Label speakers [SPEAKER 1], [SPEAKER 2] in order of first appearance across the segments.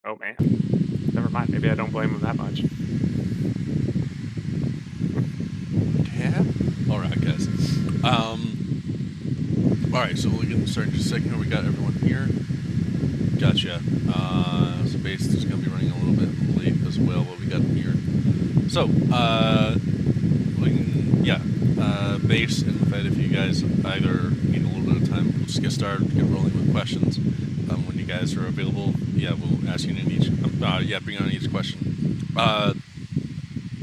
[SPEAKER 1] Oh man, never mind. Maybe I don't blame him that much.
[SPEAKER 2] Yeah. All right, guys. All right, so we'll get started in just a second here. We got everyone here. Gotcha. Space is going to be running a little bit late as well, but we got them here. So, base and Fed, if you guys either need a little bit of time, we'll just get started, get rolling with questions. When you guys are available, yeah, we'll ask you in each, bring on each question.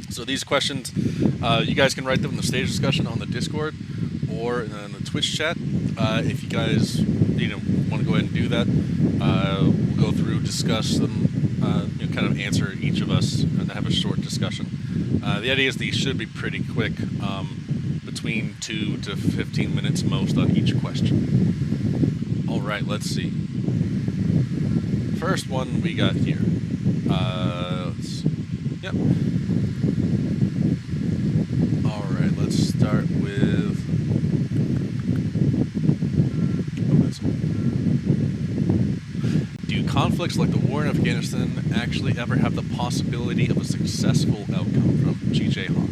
[SPEAKER 2] So these questions, you guys can write them in the stage discussion on the Discord or in the Twitch chat. If you guys, want to go ahead and do that, we'll go through, discuss them, kind of answer each of us and have a short discussion. The idea is these should be pretty quick, between 2 to 15 minutes most on each question. All right, let's see. First one we got here. Yep. All right, let's start with. Do conflicts like the war in Afghanistan actually ever have the possibility of a successful outcome? From GJ Hawk.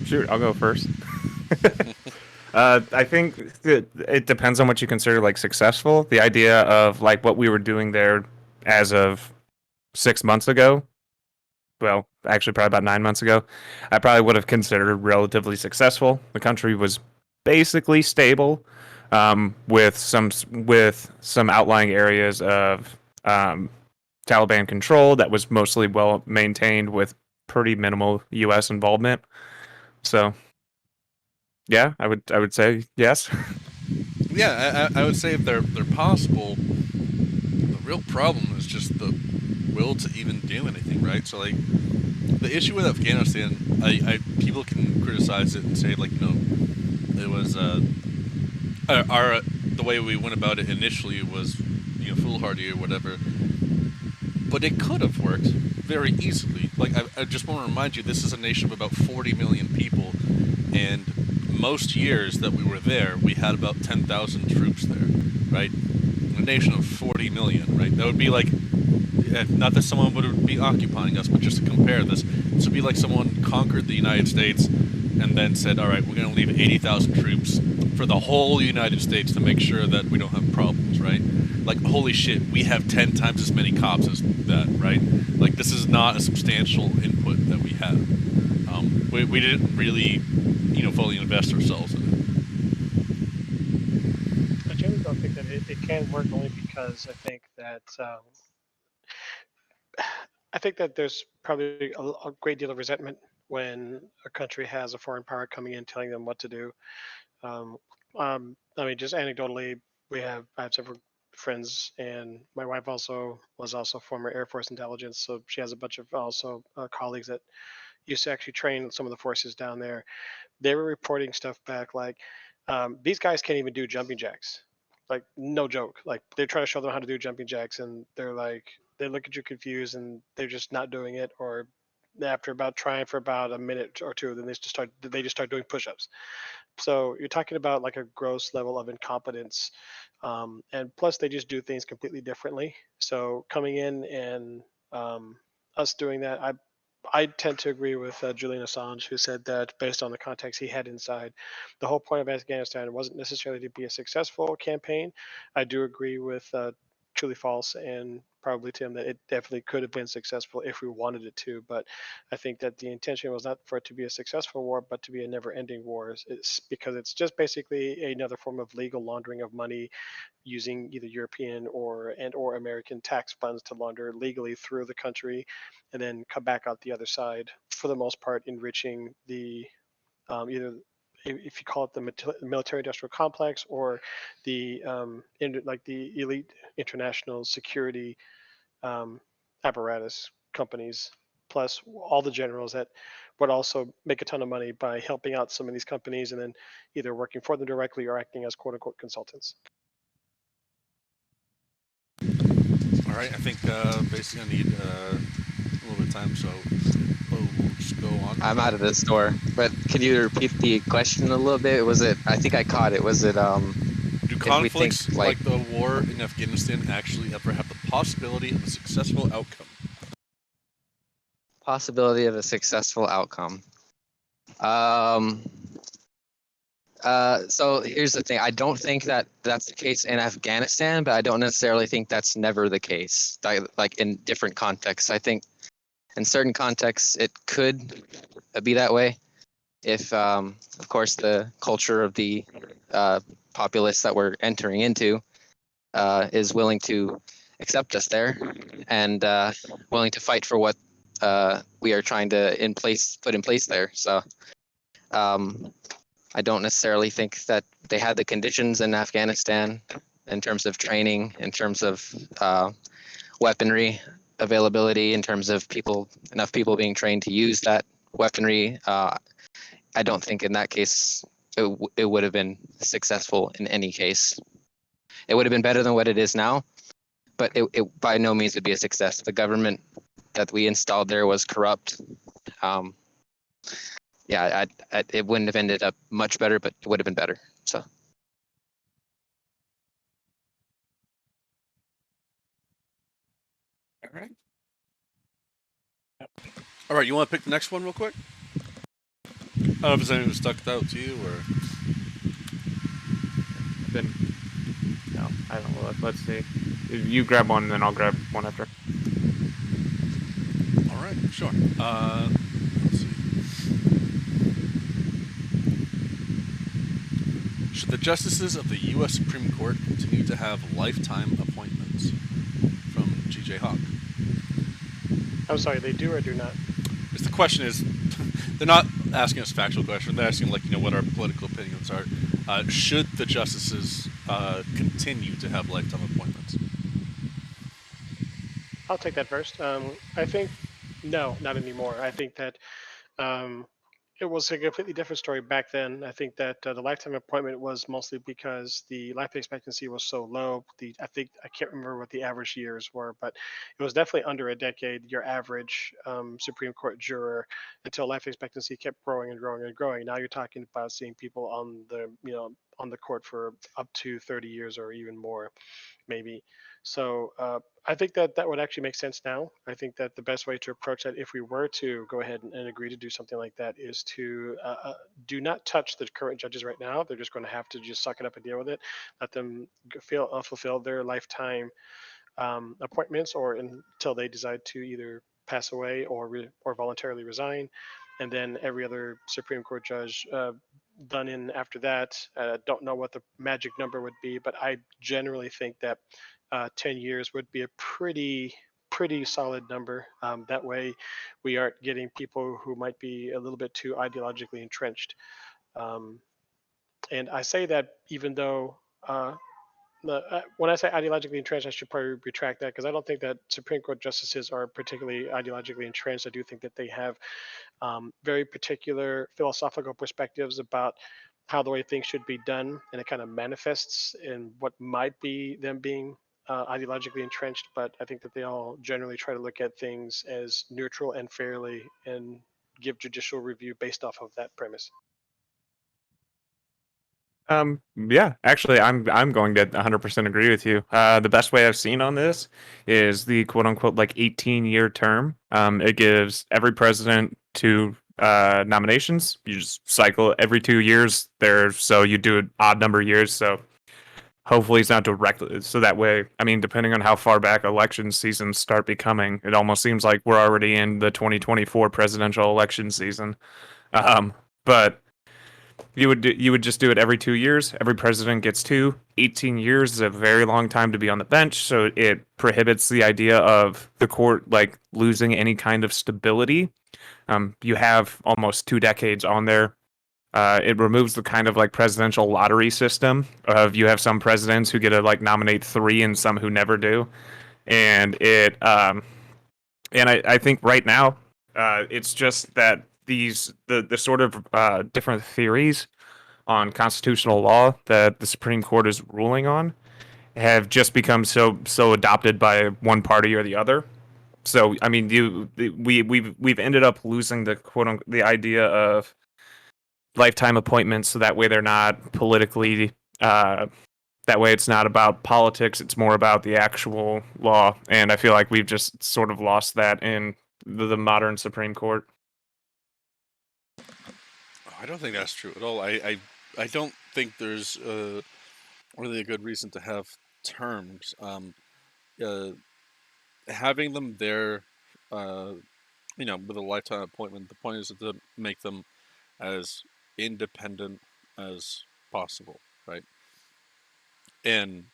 [SPEAKER 1] Shoot, I'll go first. I think it depends on what you consider like successful. The idea of like what we were doing there as of 6 months ago, well, actually probably about 9 months ago, I probably would have considered relatively successful. The country was basically stable, with some outlying areas of Taliban control that was mostly well maintained with pretty minimal U.S. involvement. So, yeah, I would say yes.
[SPEAKER 2] Yeah, I would say if they're possible. The real problem is just the will to even do anything, right? So like the issue with Afghanistan, people can criticize it and say like it was the way we went about it initially was foolhardy or whatever, but it could have worked very easily. Like I just want to remind you, this is a nation of about 40 million people, and most years that we were there, we had about 10,000 troops there, right? A nation of 40 million, right? That would be like, not that someone would be occupying us, but just to compare this would be like someone conquered the United States and then said, all right, we're going to leave 80,000 troops for the whole United States to make sure that we don't have problems, right? Like, holy shit, we have 10 times as many cops as that, right? Like, this is not a substantial input that we have. We didn't really, fully invest ourselves in
[SPEAKER 3] it. I generally don't think that it can work only because I think that there's probably a great deal of resentment when a country has a foreign power coming in telling them what to do. Um, I mean, just anecdotally, I have several friends, and my wife also was also former Air Force intelligence, so she has a bunch of also colleagues that used to actually train some of the forces down there. They were reporting stuff back like these guys can't even do jumping jacks, like no joke. Like they're trying to show them how to do jumping jacks, and they're like they look at you confused, and they're just not doing it, or after about trying for about a minute or two, then they just start doing push-ups. So you're talking about like a gross level of incompetence, and plus they just do things completely differently. So coming in and us doing that, I tend to agree with Julian Assange, who said that based on the context he had inside, the whole point of Afghanistan wasn't necessarily to be a successful campaign. I do agree with Truly False and probably Tim that it definitely could have been successful if we wanted it to. But I think that the intention was not for it to be a successful war, but to be a never-ending war. It's because it's just basically another form of legal laundering of money using either European or American tax funds to launder legally through the country, and then come back out the other side. For the most part, enriching the either if you call it the military-industrial complex or the like the elite international security um, apparatus companies, plus all the generals that would also make a ton of money by helping out some of these companies and then either working for them directly or acting as quote unquote consultants.
[SPEAKER 2] All right, I think basically I need a little bit of time, so we'll just go on.
[SPEAKER 4] I'm out of the store, but can you repeat the question a little bit? Was it? I think I caught it. Was it?
[SPEAKER 2] Do conflicts
[SPEAKER 4] think
[SPEAKER 2] like the war in Afghanistan actually ever have the possibility of a successful outcome?
[SPEAKER 4] possibility of a successful outcome. So here's the thing. I don't think that that's the case in Afghanistan, but I don't necessarily think that's never the case. Like in different contexts, I think in certain contexts it could be that way. If, of course, the culture of the populace that we're entering into is willing to accept us there and willing to fight for what we are trying to put in place there. So I don't necessarily think that they had the conditions in Afghanistan in terms of training, in terms of weaponry availability, in terms of enough people being trained to use that weaponry. I don't think in that case it would have been successful in any case. It would have been better than what it is now, but it by no means would be a success. The government that we installed there was corrupt. Yeah, it wouldn't have ended up much better, but it would have been better. So.
[SPEAKER 1] All right.
[SPEAKER 2] All right, you want to pick the next one real quick? I don't know if there's anything that stuck out to you or.
[SPEAKER 1] Then, no, I don't know. Let's see. You grab one, and then I'll grab one after.
[SPEAKER 2] All right, sure. Let's see. Should the justices of the U.S. Supreme Court continue to have lifetime appointments? From G.J. Hawk.
[SPEAKER 3] I'm sorry, they do or do not?
[SPEAKER 2] The question is, they're not asking us a factual question. They're asking, like, what our political opinions are. Should the justices continue to have lifetime appointments?
[SPEAKER 3] I'll take that first. I think no, not anymore. I think that it was a completely different story back then. I think that the lifetime appointment was mostly because the life expectancy was so low. I can't remember what the average years were, but it was definitely under a decade. Your average Supreme Court juror, until life expectancy kept growing and growing and growing. Now you're talking about seeing people on the court for up to 30 years or even more, maybe. So I think that that would actually make sense now. I think that the best way to approach that, if we were to go ahead and agree to do something like that, is to do not touch the current judges right now. They're just going to have to just suck it up and deal with it. Let them fulfill their lifetime appointments, or until they decide to either pass away or voluntarily resign, and then every other Supreme Court judge done in after that. Don't know what the magic number would be, but I generally think that 10 years would be a pretty solid number. That way, we aren't getting people who might be a little bit too ideologically entrenched. Um, and I say that even though when I say ideologically entrenched, I should probably retract that, because I don't think that Supreme Court justices are particularly ideologically entrenched. I do think that they have very particular philosophical perspectives about how the way things should be done, and it kind of manifests in what might be them being ideologically entrenched. But I think that they all generally try to look at things as neutral and fairly, and give judicial review based off of that premise.
[SPEAKER 1] Yeah, actually, I'm going to 100% agree with you. The best way I've seen on this is the quote unquote like 18-year term. It gives every president two nominations. You just cycle every 2 years there, so you do an odd number of years. So hopefully it's not directly. So that way, I mean, depending on how far back election seasons start becoming, it almost seems like we're already in the 2024 presidential election season. But you would just do it every 2 years. Every president gets two. 18 years is a very long time to be on the bench, so it prohibits the idea of the court like losing any kind of stability. You have almost 2 decades on there. It removes the kind of like presidential lottery system of you have some presidents who get to like nominate three and some who never do, and I think right now it's just that the sort of different theories on constitutional law that the Supreme Court is ruling on have just become so adopted by one party or the other. So I mean, we've ended up losing the quote unquote the idea of lifetime appointments, so that way they're not politically That way, it's not about politics; it's more about the actual law. And I feel like we've just sort of lost that in the modern Supreme Court.
[SPEAKER 2] I don't think that's true at all. I don't think there's really a good reason to have terms. Uh, Having them there, uh, with a lifetime appointment, the point is to make them as independent as possible, right? And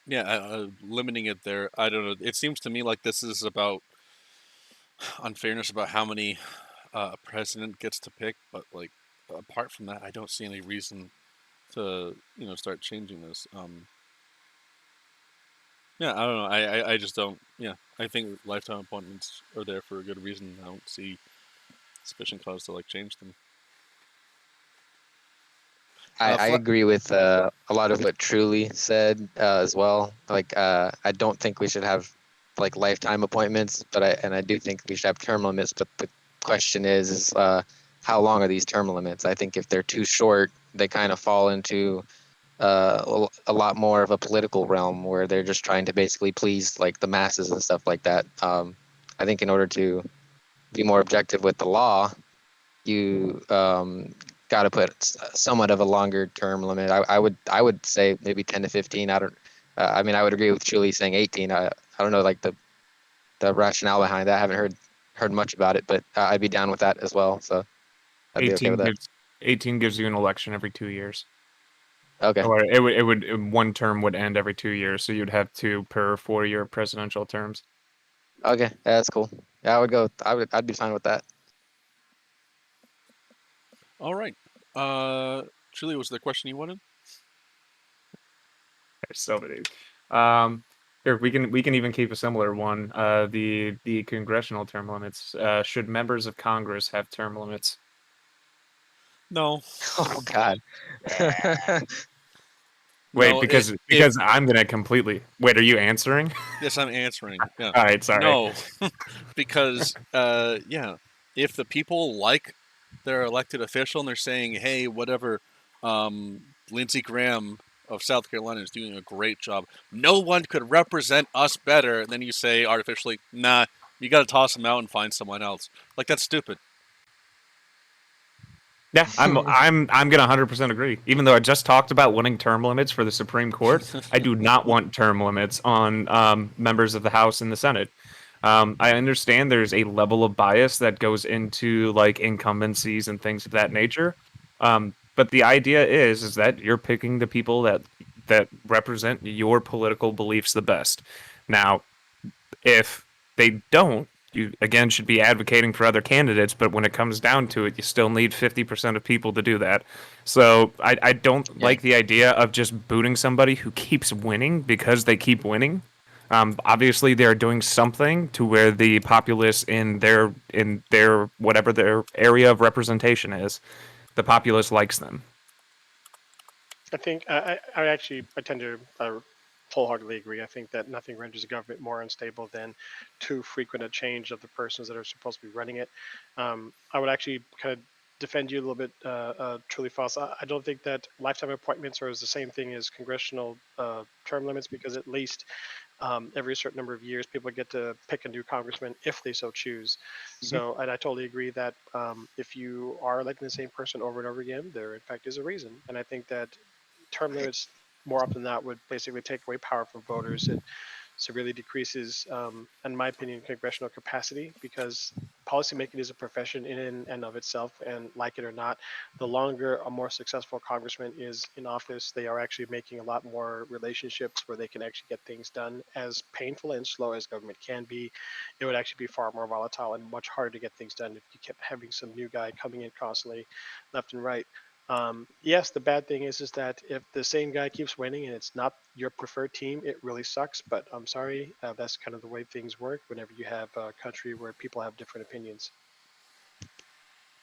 [SPEAKER 2] yeah, limiting it there, I don't know. It seems to me like this is about unfairness about how many a president gets to pick, but like apart from that, I don't see any reason to start changing this. Yeah, I don't know. I just don't. Yeah, I think lifetime appointments are there for a good reason. I don't see sufficient cause to like change them.
[SPEAKER 4] I agree with a lot of what Truly said as well. Like, I don't think we should have like lifetime appointments, but I do think we should have term limits. But the question is how long are these term limits? I think if they're too short, they kind of fall into a lot more of a political realm where they're just trying to basically please like the masses and stuff like that. I think in order to be more objective with the law, you got to put somewhat of a longer term limit. I would say maybe 10 to 15. I don't. I mean, I would agree with Julie saying 18. I don't know like the rationale behind that. I haven't heard much about it, but I'd be down with that as well. So I'd be okay
[SPEAKER 1] 18
[SPEAKER 4] with that.
[SPEAKER 1] gives 18 gives you an election every 2 years.
[SPEAKER 4] Okay.
[SPEAKER 1] Or one term would end every 2 years, so you'd have two per 4-year presidential terms.
[SPEAKER 4] Okay. Yeah, that's cool. Yeah, I would go. I'd be fine with that.
[SPEAKER 2] All right. Julie, was the question you wanted?
[SPEAKER 1] There's so many. Here we can even keep a similar one. The congressional term limits. Should members of Congress have term limits?
[SPEAKER 2] No.
[SPEAKER 4] Oh God.
[SPEAKER 1] Wait,
[SPEAKER 2] No. If
[SPEAKER 1] because I'm gonna completely wait. Are you answering?
[SPEAKER 2] yes, I'm answering. Yeah.
[SPEAKER 1] All right, sorry.
[SPEAKER 2] No, because yeah, if the people like their elected official and they're saying, hey, whatever, Lindsey Graham of South Carolina is doing a great job. No one could represent us better. And then you say artificially, nah, you got to toss him out and find someone else. Like that's stupid.
[SPEAKER 1] Yeah, I'm gonna 100% agree. Even though I just talked about wanting term limits for the Supreme Court, I do not want term limits on members of the House and the Senate. I understand there's a level of bias that goes into like incumbencies and things of that nature. But the idea is that you're picking the people that represent your political beliefs the best. Now, if they don't, you again should be advocating for other candidates, but when it comes down to it, you still need 50% of people to do that. So I don't
[SPEAKER 4] Yeah.
[SPEAKER 1] like the idea of just booting somebody who keeps winning because they keep winning. Obviously, they're doing something to where the populace in their whatever their area of representation is, the populace likes them.
[SPEAKER 3] I think I tend to wholeheartedly agree. I think that nothing renders a government more unstable than too frequent a change of the persons that are supposed to be running it. I would actually kind of defend you a little bit, truly false. I don't think that lifetime appointments are the same thing as congressional term limits because at least every certain number of years, people get to pick a new congressman if they so choose.
[SPEAKER 1] Mhm.
[SPEAKER 3] So, and I totally agree that if you are electing the same person over and over again, there in fact is a reason. And I think that term limits more often than not would basically take away power from voters. It severely decreases, in my opinion, congressional capacity because policymaking is a profession in and of itself. And like it or not, the longer a more successful congressman is in office, they are actually making a lot more relationships where they can actually get things done. As painful and slow as government can be, it would actually be far more volatile and much harder to get things done if you kept having some new guy coming in constantly, left and right. Yes, the bad thing is that if the same guy keeps winning and it's not your preferred team, it really sucks. But I'm sorry, that's kind of the way things work. Whenever you have a country where people have different opinions.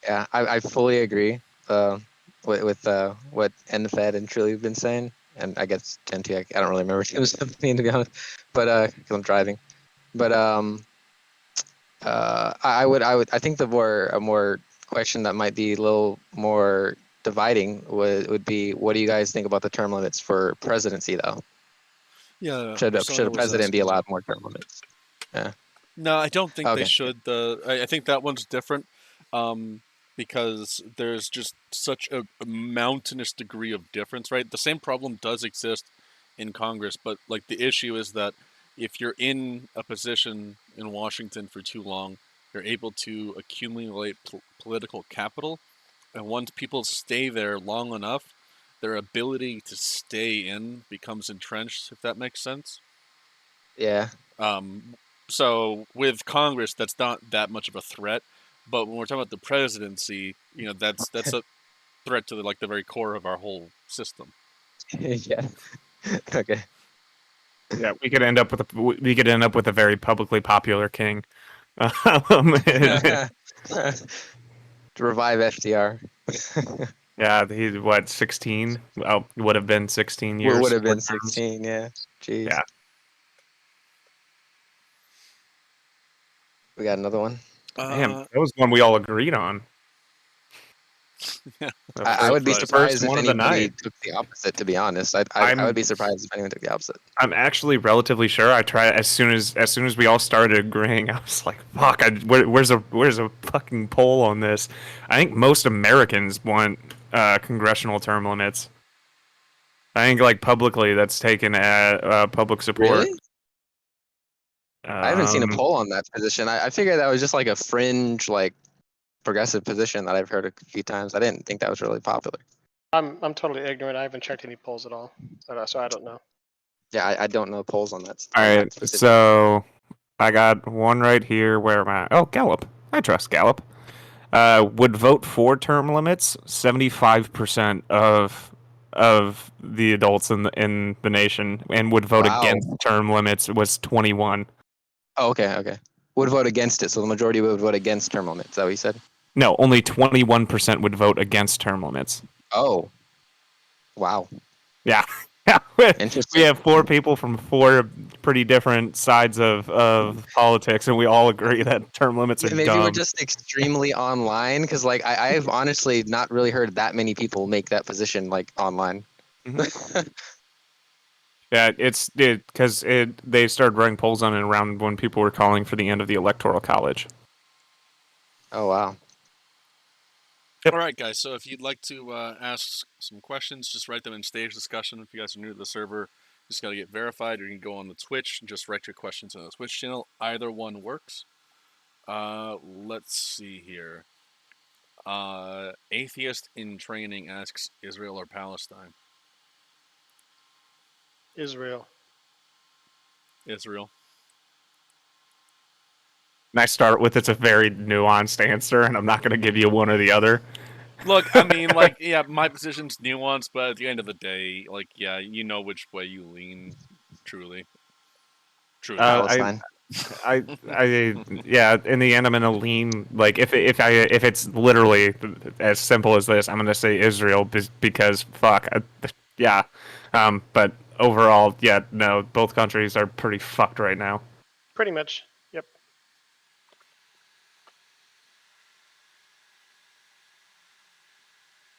[SPEAKER 4] Yeah, I fully agree with what NFED and Truly have been saying, and I guess Genti. I don't really remember Tim's opinion to be honest, but because I'm driving. But I think a more question that might be a little more dividing would be, what do you guys think about the term limits for presidency, though?
[SPEAKER 2] Yeah.
[SPEAKER 4] Should
[SPEAKER 2] Persona
[SPEAKER 4] a
[SPEAKER 2] was
[SPEAKER 4] president be
[SPEAKER 2] asking
[SPEAKER 4] allowed
[SPEAKER 2] that.
[SPEAKER 4] more term limits? Yeah.
[SPEAKER 2] No, I don't think they
[SPEAKER 4] Okay.
[SPEAKER 2] should. I think that one's different, because there's just such a mountainous degree of difference, right? The same problem does exist in Congress, but like the issue is that if you're in a position in Washington for too long, you're able to accumulate political capital, and once people stay there long enough, their ability to stay in becomes entrenched, if that makes sense.
[SPEAKER 4] Yeah.
[SPEAKER 2] So with Congress, that's not that much of a threat. But when we're talking about the presidency, that's a threat to the very core of our whole system.
[SPEAKER 4] Yeah. Okay.
[SPEAKER 1] Yeah, we could end up with a very publicly popular king. Um,
[SPEAKER 4] To revive FDR.
[SPEAKER 1] yeah, he's what, 16? Oh, would have been 16
[SPEAKER 4] What would
[SPEAKER 1] years.
[SPEAKER 4] have been
[SPEAKER 1] 4 terms.
[SPEAKER 4] 16? Yeah. Jeez.
[SPEAKER 1] Yeah.
[SPEAKER 4] We got another one.
[SPEAKER 1] Damn, that was one we all agreed on.
[SPEAKER 2] Yeah.
[SPEAKER 4] I would be
[SPEAKER 2] First
[SPEAKER 4] surprised if
[SPEAKER 1] one of the
[SPEAKER 4] anybody
[SPEAKER 1] night.
[SPEAKER 4] took the opposite. To be honest, I
[SPEAKER 1] I'm-
[SPEAKER 4] would be surprised if anyone took the opposite.
[SPEAKER 1] I'm actually relatively sure. I tried as soon as we all started agreeing. I was like, "Fuck! Where's a fucking poll on this?" I think most Americans want congressional term limits. I think like publicly, that's taken at public support.
[SPEAKER 4] Really? I haven't seen a
[SPEAKER 1] Um,
[SPEAKER 4] poll on that position. I figured that was just like a fringe, like progressive position that I've heard a few times. I didn't think that was really popular.
[SPEAKER 3] I'm totally ignorant. I haven't checked any polls at all, so I don't know.
[SPEAKER 4] Yeah, I don't know polls on that.
[SPEAKER 1] All
[SPEAKER 4] on that
[SPEAKER 1] right,
[SPEAKER 4] specific-
[SPEAKER 1] so I got one right here. Where am I? Oh, Gallup. I trust Gallup. Would vote for term limits. 75% of the adults in the nation, and would vote
[SPEAKER 4] Wow.
[SPEAKER 1] against term limits was 21.
[SPEAKER 4] Oh, okay. Would vote against it, so the majority would vote against term limits. Is that what you said?
[SPEAKER 1] No, only 21% would vote against term limits.
[SPEAKER 4] Oh, wow.
[SPEAKER 1] Yeah.
[SPEAKER 4] Interesting.
[SPEAKER 1] We have 4 people from 4 pretty different sides of politics, and we all agree that term limits are
[SPEAKER 4] Maybe
[SPEAKER 1] dumb.
[SPEAKER 4] we're just extremely online, because like I've honestly not really heard that many people make that position like online.
[SPEAKER 1] Yeah, it's because they started running polls on it around when people were calling for the end of the Electoral College.
[SPEAKER 4] Oh wow.
[SPEAKER 1] Yep.
[SPEAKER 2] All right, guys. So if you'd like to ask some questions, just write them in stage discussion. If you guys are new to the server, just got to get verified, or you can go on the Twitch and just write your questions on the Twitch channel. Either one works. Let's see here. Atheist in Training asks, Israel or Palestine?
[SPEAKER 3] Israel.
[SPEAKER 2] Israel.
[SPEAKER 1] And I start with it's a very nuanced answer, and I'm not going to give you one or the other.
[SPEAKER 2] Look, I mean, like, yeah, my position's nuanced, but at the end of the day, like, yeah, you know which way you lean, truly.
[SPEAKER 4] Palestine.
[SPEAKER 1] Yeah. In the end, I'm gonna lean like if it's literally as simple as this, I'm gonna say Israel because fuck, yeah. But overall, yeah, no, both countries are pretty fucked right now.
[SPEAKER 3] Pretty much. Yep.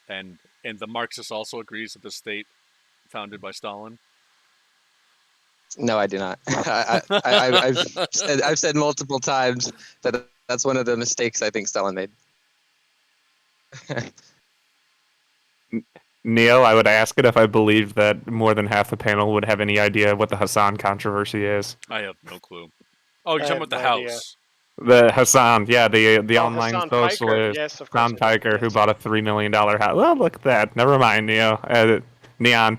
[SPEAKER 2] And the Marxist also agrees with the state founded by Stalin.
[SPEAKER 4] No, I do not. I've said multiple times that that's one of the mistakes I think Stalin made.
[SPEAKER 1] Neil, I would ask it if I believed that more than half the panel would have any idea what the Hassan controversy is.
[SPEAKER 2] I have no clue. Oh, you're
[SPEAKER 3] I
[SPEAKER 2] talking
[SPEAKER 3] have
[SPEAKER 2] about the
[SPEAKER 3] no idea.
[SPEAKER 2] house.
[SPEAKER 1] The Hassan, yeah, the online
[SPEAKER 3] Hassan Piker.
[SPEAKER 1] socialist,
[SPEAKER 3] Yes, of course.
[SPEAKER 1] Tom
[SPEAKER 3] I do.
[SPEAKER 1] Tiker, who
[SPEAKER 3] Yes.
[SPEAKER 1] bought a $3 million house. Well, look at that. Never mind, Neon.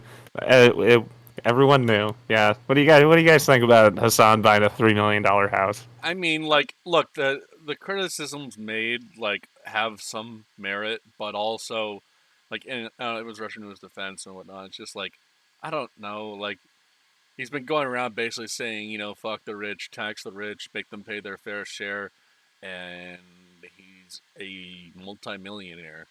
[SPEAKER 1] Everyone knew. Yeah. What do you guys think about Hassan buying a $3 million house?
[SPEAKER 2] I mean, like, look, the criticisms made, like, have some merit, but also, like, and it was rushing to his defense and whatnot. It's just like, I don't know, like, he's been going around basically saying, you know, fuck the rich, tax the rich, make them pay their fair share, and he's a multimillionaire.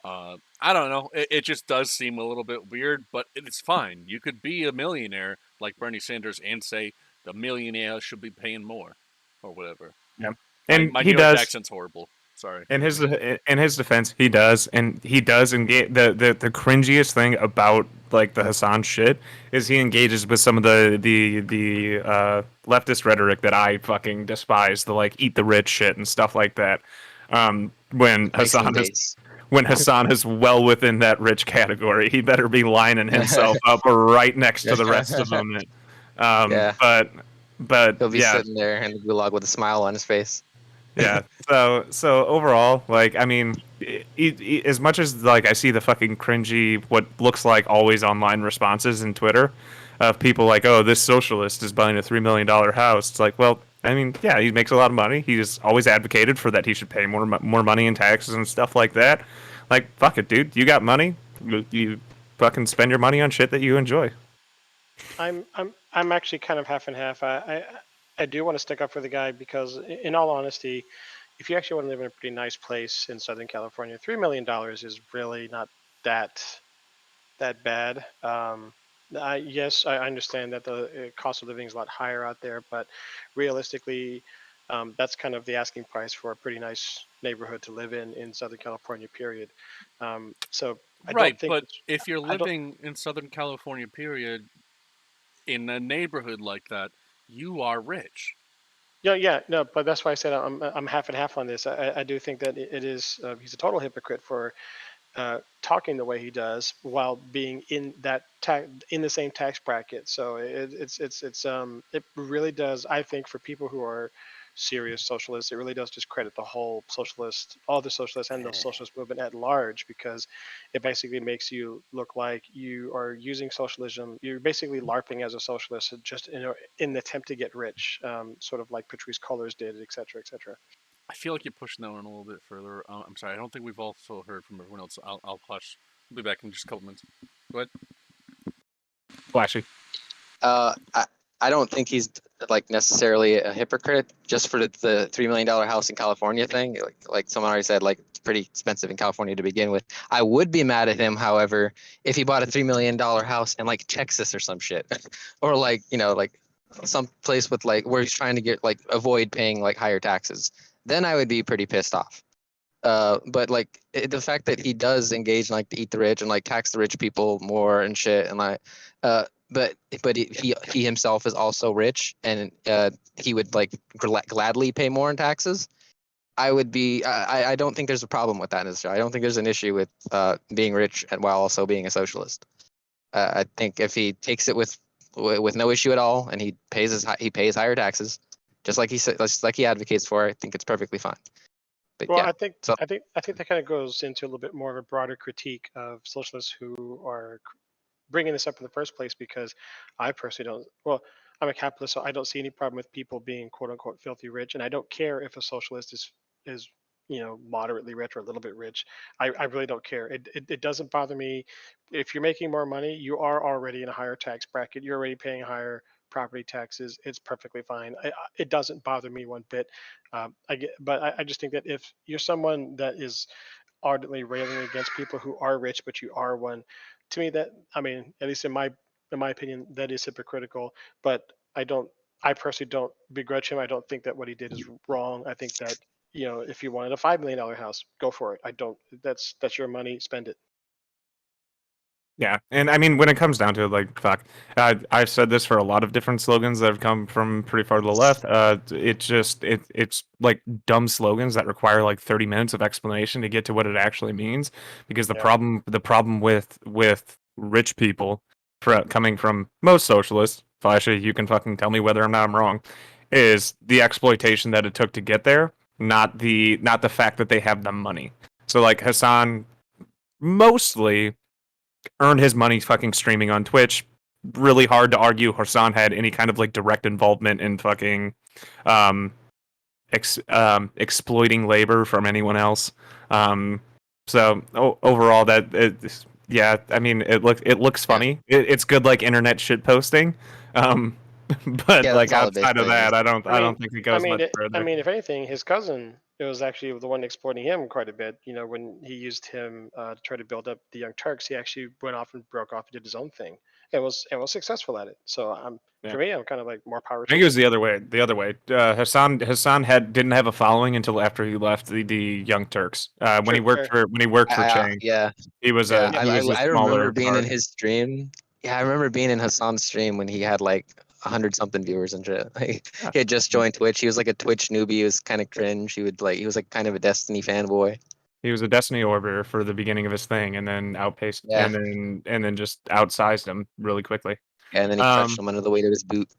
[SPEAKER 2] I don't know. It just does seem a little bit weird, but it's fine. You could be a millionaire like Bernie Sanders and say the millionaire should be paying more, or whatever.
[SPEAKER 1] Yeah.
[SPEAKER 2] And
[SPEAKER 1] And
[SPEAKER 2] my
[SPEAKER 1] he
[SPEAKER 2] New York
[SPEAKER 1] does.
[SPEAKER 2] accent's horrible. Sorry.
[SPEAKER 1] In his defense, he does, and he does engage. The cringiest thing about like the Hassan shit is he engages with some of the leftist rhetoric that I fucking despise, the like eat the rich shit and stuff like that. When
[SPEAKER 4] Makes me
[SPEAKER 1] Hassan is
[SPEAKER 4] days.
[SPEAKER 1] when Hassan is well within that rich category, he better be lining himself up right next to the rest of them.
[SPEAKER 4] Yeah,
[SPEAKER 1] But
[SPEAKER 4] he'll be
[SPEAKER 1] yeah,
[SPEAKER 4] sitting there in the gulag with a smile on his face.
[SPEAKER 1] yeah. So overall, like, I mean, as much as like I see the fucking cringy, what looks like always online responses in Twitter of people like, oh, this socialist is buying a $3 million house. It's like, well, I mean, yeah, he makes a lot of money. He's always advocated for that he should pay more money in taxes and stuff like that. Like, fuck it, dude. You got money. You fucking spend your money on shit that you enjoy.
[SPEAKER 3] I'm actually kind of half and half. I do want to stick up for the guy because, in all honesty, if you actually want to live in a pretty nice place in Southern California, $3 million is really not that bad. Yes, I understand that the cost of living is a lot higher out there, but realistically, that's kind of the asking price for a pretty nice neighborhood to live in Southern California. Period. So I don't
[SPEAKER 2] Right,
[SPEAKER 3] think
[SPEAKER 2] but
[SPEAKER 3] it's
[SPEAKER 2] if you're
[SPEAKER 3] I don't.
[SPEAKER 2] living in Southern California, period, in a neighborhood like that, you are rich.
[SPEAKER 3] Yeah, yeah, no, but that's why I said I'm half and half on this. I do think that it is he's a total hypocrite for talking the way he does while being in that in the same tax bracket. So it really does. I think for people who are serious socialists, it really does discredit the whole socialist, all the socialists and the socialist movement at large, because it basically makes you look like you are using socialism. You're basically LARPing as a socialist, just in the attempt to get rich, sort of like Patrice Cullors did, et cetera, et cetera.
[SPEAKER 2] I feel like you're pushing that one a little bit further. I'm sorry, I don't think we've also heard from everyone else. I'll hush. I'll be back in just a couple minutes. Go ahead.
[SPEAKER 1] Flashy.
[SPEAKER 4] I I don't think he's like necessarily a hypocrite just for the $3 million house in California thing. Like someone already said, like it's pretty expensive in California to begin with. I would be mad at him, however, if he bought a $3 million house in like Texas or some shit, or like like some place with like where he's trying to get like avoid paying like higher taxes. Then I would be pretty pissed off. But like the fact that he does engage in like to eat the rich and like tax the rich people more and shit and like uh but he himself is also rich and he would like gladly pay more in taxes. I would be I don't think there's a problem with that necessarily. I don't think there's an issue with being rich and while also being a socialist. I think if he takes it with no issue at all and he pays higher taxes just like he said, just like he advocates for, I think it's perfectly fine. But
[SPEAKER 3] Well,
[SPEAKER 4] yeah, so
[SPEAKER 3] I think that kind of goes into a little bit more of a broader critique of socialists who are bringing this up in the first place, because I personally don't. Well, I'm a capitalist, so I don't see any problem with people being quote unquote filthy rich, and I don't care if a socialist is moderately rich or a little bit rich. I really don't care. It doesn't bother me. If you're making more money, you are already in a higher tax bracket. You're already paying higher property taxes. It's perfectly fine. It doesn't bother me one bit. But I just think that if you're someone that is ardently railing against people who are rich, but you are one, to me, that, I mean, at least in my opinion, that is hypocritical. But I personally don't begrudge him. I don't think that what he did is wrong. I think that, if you wanted a $5 million house, go for it. I don't. That's your money. Spend it.
[SPEAKER 1] Yeah, and I mean, when it comes down to it, like, fuck, I've said this for a lot of different slogans that have come from pretty far to the left. It's like dumb slogans that require like 30 minutes of explanation to get to what it actually means. Because
[SPEAKER 3] Yeah.
[SPEAKER 1] the problem with rich people, coming from most socialists, Flashy, you can fucking tell me whether or not I'm wrong, is the exploitation that it took to get there, not the fact that they have the money. So like Hassan mostly earned his money fucking streaming on Twitch. Really hard to argue Hassan had any kind of like direct involvement in fucking um, exploiting labor from anyone else. Um, overall, yeah, I mean, it looks
[SPEAKER 4] yeah,
[SPEAKER 1] funny. It's good like internet shit posting. Um, but
[SPEAKER 4] yeah,
[SPEAKER 1] like
[SPEAKER 4] that's all it
[SPEAKER 1] outside of
[SPEAKER 4] basically
[SPEAKER 1] that,
[SPEAKER 4] is.
[SPEAKER 3] I
[SPEAKER 1] I
[SPEAKER 3] mean,
[SPEAKER 1] don't think it goes much
[SPEAKER 3] I
[SPEAKER 1] further.
[SPEAKER 3] mean, if anything, his cousin, it was actually the one exploiting him quite a bit. When he used him to try to build up the Young Turks, he actually went off and broke off and did his own thing. and was successful at it. So
[SPEAKER 1] Yeah.
[SPEAKER 3] for me, I'm kind of like more power
[SPEAKER 1] I
[SPEAKER 3] to
[SPEAKER 1] think it
[SPEAKER 3] him.
[SPEAKER 1] was the other way. The other way. Hassan didn't have a following until after he left the Young Turks. When he
[SPEAKER 3] Sure,
[SPEAKER 1] worked
[SPEAKER 3] sure.
[SPEAKER 1] for Chang,
[SPEAKER 4] Yeah,
[SPEAKER 1] he was
[SPEAKER 4] yeah.
[SPEAKER 1] he was a
[SPEAKER 4] I remember
[SPEAKER 1] smaller
[SPEAKER 4] being in
[SPEAKER 1] part.
[SPEAKER 4] his stream. Yeah, I remember being in Hassan's stream when he had like 100 something viewers and shit. Like
[SPEAKER 1] Yeah.
[SPEAKER 4] he had just joined Twitch. He was like a Twitch newbie. He was kind of cringe. He was like kind of a Destiny fanboy.
[SPEAKER 1] He was a Destiny orbiter for the beginning of his thing, and then outpaced,
[SPEAKER 4] Yeah,
[SPEAKER 1] and then just outsized him really quickly.
[SPEAKER 4] and then he crushed
[SPEAKER 1] Um,
[SPEAKER 4] him under the weight of his boot.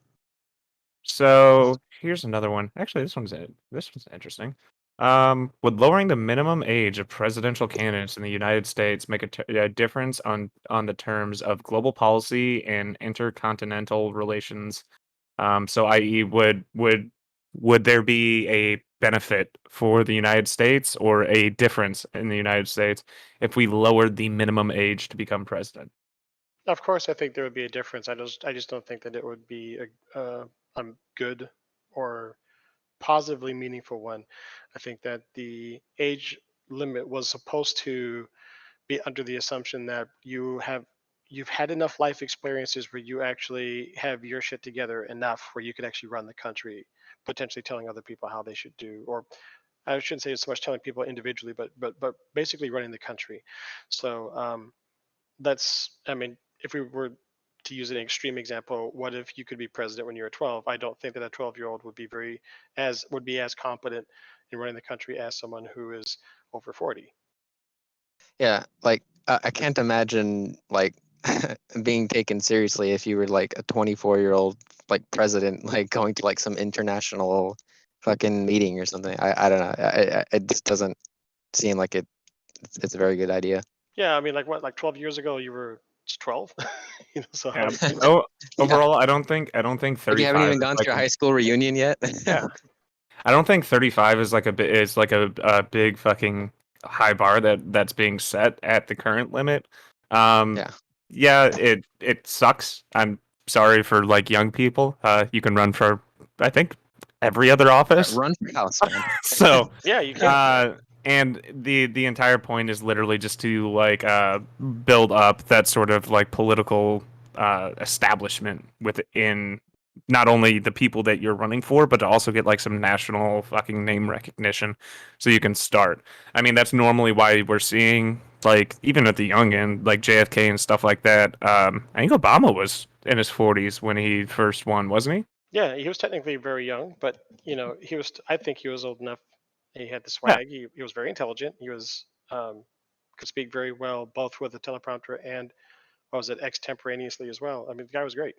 [SPEAKER 1] so here's another one. Actually, this one's interesting. Would lowering the minimum age of presidential candidates in the United States make a difference on the terms of global policy and intercontinental relations? So, i.e., would there be a benefit for the United States or a difference in the United States if we lowered the minimum age to become president?
[SPEAKER 3] Of course, I think there would be a difference. I just don't think that it would be a good or positively meaningful one. I think that the age limit was supposed to be under the assumption that you've had enough life experiences where you actually have your shit together enough where you could actually run the country, potentially telling other people how they should do, or I shouldn't say so much telling people individually, but basically running the country. So that's, I mean, if we were to use an extreme example, what if you could be president when you were 12? I don't think that a 12-year-old would be as competent in running the country as someone who is over 40.
[SPEAKER 4] Yeah, like I can't imagine like being taken seriously if you were like a 24-year-old like president, like going to like some international fucking meeting or something. I don't know. It just doesn't seem like it's a very good idea.
[SPEAKER 3] Yeah, I mean, like what, like 12 years ago, you were 12. So how
[SPEAKER 1] Yeah.
[SPEAKER 3] do you think?
[SPEAKER 1] Oh,
[SPEAKER 4] Yeah,
[SPEAKER 1] overall, I don't think
[SPEAKER 4] like you haven't
[SPEAKER 1] 35
[SPEAKER 4] even
[SPEAKER 1] is
[SPEAKER 4] gone to
[SPEAKER 1] like
[SPEAKER 4] your
[SPEAKER 1] a,
[SPEAKER 4] high school reunion yet.
[SPEAKER 1] yeah. I don't think 35 is like a big fucking high bar that's being set at the current limit. Um,
[SPEAKER 4] Yeah,
[SPEAKER 1] yeah, it sucks. I'm sorry for like young people. You can run for I think every other office.
[SPEAKER 4] run for house, man.
[SPEAKER 1] So,
[SPEAKER 3] Yeah, you can. Yeah.
[SPEAKER 1] uh, and the entire point is literally just to like build up that sort of like political establishment within not only the people that you're running for, but to also get like some national fucking name recognition so you can start. I mean, that's normally why we're seeing like even at the young end, like JFK and stuff like that. I think Obama was in his 40s when he first won, wasn't he?
[SPEAKER 3] Yeah, he was technically very young, but he was. I think he was old enough. He had the
[SPEAKER 1] Yeah.
[SPEAKER 3] swag. He was very intelligent. He was could speak very well, both with a teleprompter and what was it, extemporaneously as well. I mean, the guy was great.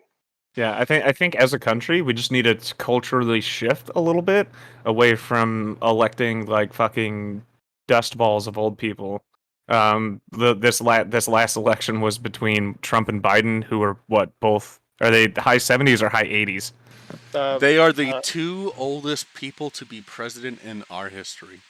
[SPEAKER 1] Yeah, I think as a country, we just need to culturally shift a little bit away from electing like fucking dust balls of old people. This last election was between Trump and Biden, who are what both are they high 70s or high 80s?
[SPEAKER 3] Uh,
[SPEAKER 2] They are the
[SPEAKER 3] uh,
[SPEAKER 2] two oldest people to be president in our history.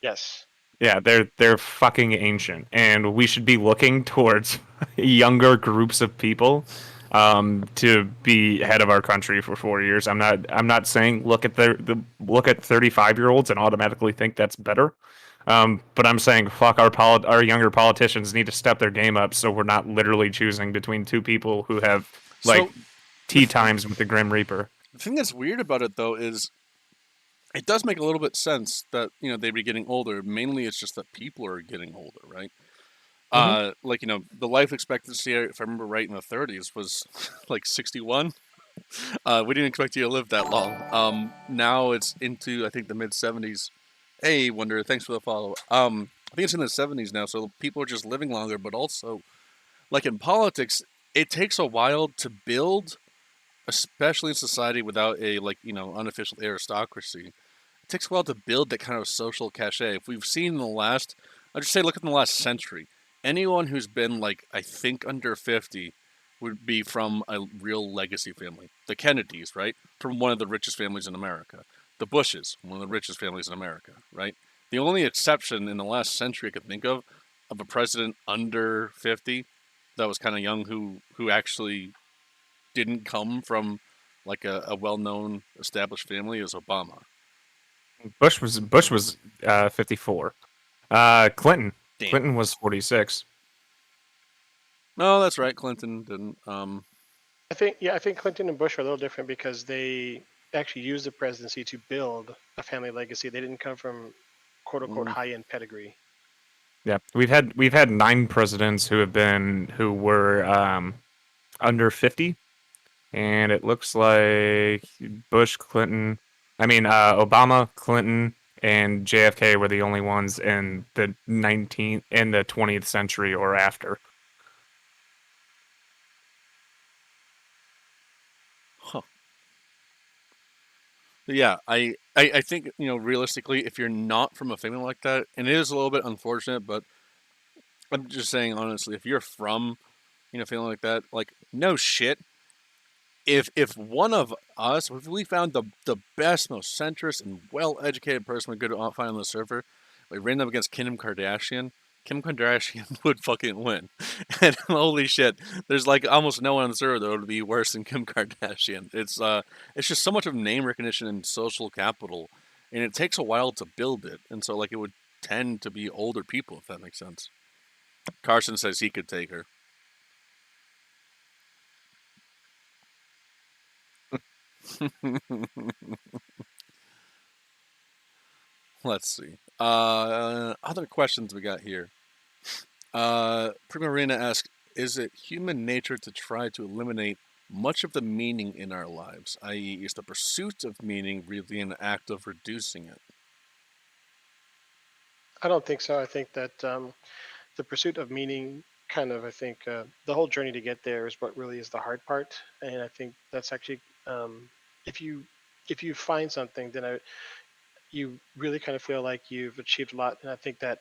[SPEAKER 3] yes.
[SPEAKER 1] Yeah, they're fucking ancient, and we should be looking towards younger groups of people to be head of our country for 4 years. I'm not saying look at 35-year-olds and automatically think that's better. But I'm saying fuck our younger politicians need to step their game up so we're not literally choosing between two people who have like
[SPEAKER 2] So the,
[SPEAKER 1] tea times with the Grim Reaper.
[SPEAKER 2] the thing that's weird about it though is it does make a little bit sense that they'd be getting older. Mainly, it's just that people are getting older, right?
[SPEAKER 1] Hmm.
[SPEAKER 2] Like the life expectancy, if I remember right, in the 30s was like 61. We didn't expect you to live that long. Now it's into I think the mid 70s. Hey, Wonder, thanks for the follow. I think it's in the 70s now, so people are just living longer. But also, like in politics, it takes a while to build, especially in society without a unofficial aristocracy. It takes a while to build that kind of social cachet. If we've seen in the last, I'd just say, look at the last century. Anyone who's been like I think under 50 would be from a real legacy family. The Kennedys, right, from one of the richest families in America. The Bushes, one of the richest families in America, right. The only exception in the last century I could think of a president under 50 that was kind of young who actually didn't come from like a well-known established family is Obama.
[SPEAKER 1] Bush was 54. Clinton
[SPEAKER 2] Damn.
[SPEAKER 1] Clinton was 46.
[SPEAKER 2] No, that's right. Clinton didn't.
[SPEAKER 3] I think Clinton and Bush are a little different because they actually used the presidency to build a family legacy. They didn't come from quote unquote
[SPEAKER 2] Mm,
[SPEAKER 3] high end pedigree.
[SPEAKER 1] Yeah, we've had 9 presidents who were under 50, and it looks like Bush, Clinton, Obama, Clinton, and JFK were the only ones in the 20th century or after.
[SPEAKER 2] huh. But yeah, I think realistically, if you're not from a family like that, and it is a little bit unfortunate, but I'm just saying honestly, if you're from family like that, like no shit, if one of us, if we found the best, most centrist and well educated person we could find on the server, we ran up against Kim Kardashian would fucking win. And holy shit, there's like almost no one on the server that would be worse than Kim Kardashian. It's just so much of name recognition and social capital, and it takes a while to build it, and so like it would tend to be older people, if that makes sense. Carson says he could take her. Let's see. Other questions we got here. Primarina asks, is it human nature to try to eliminate much of the meaning in our lives? I.e., is the pursuit of meaning really an act of reducing it?
[SPEAKER 3] I don't think so. I think that the pursuit of meaning I think the whole journey to get there is what really is the hard part. And I think that's actually, if you find something, then you really kind of feel like you've achieved a lot. And I think that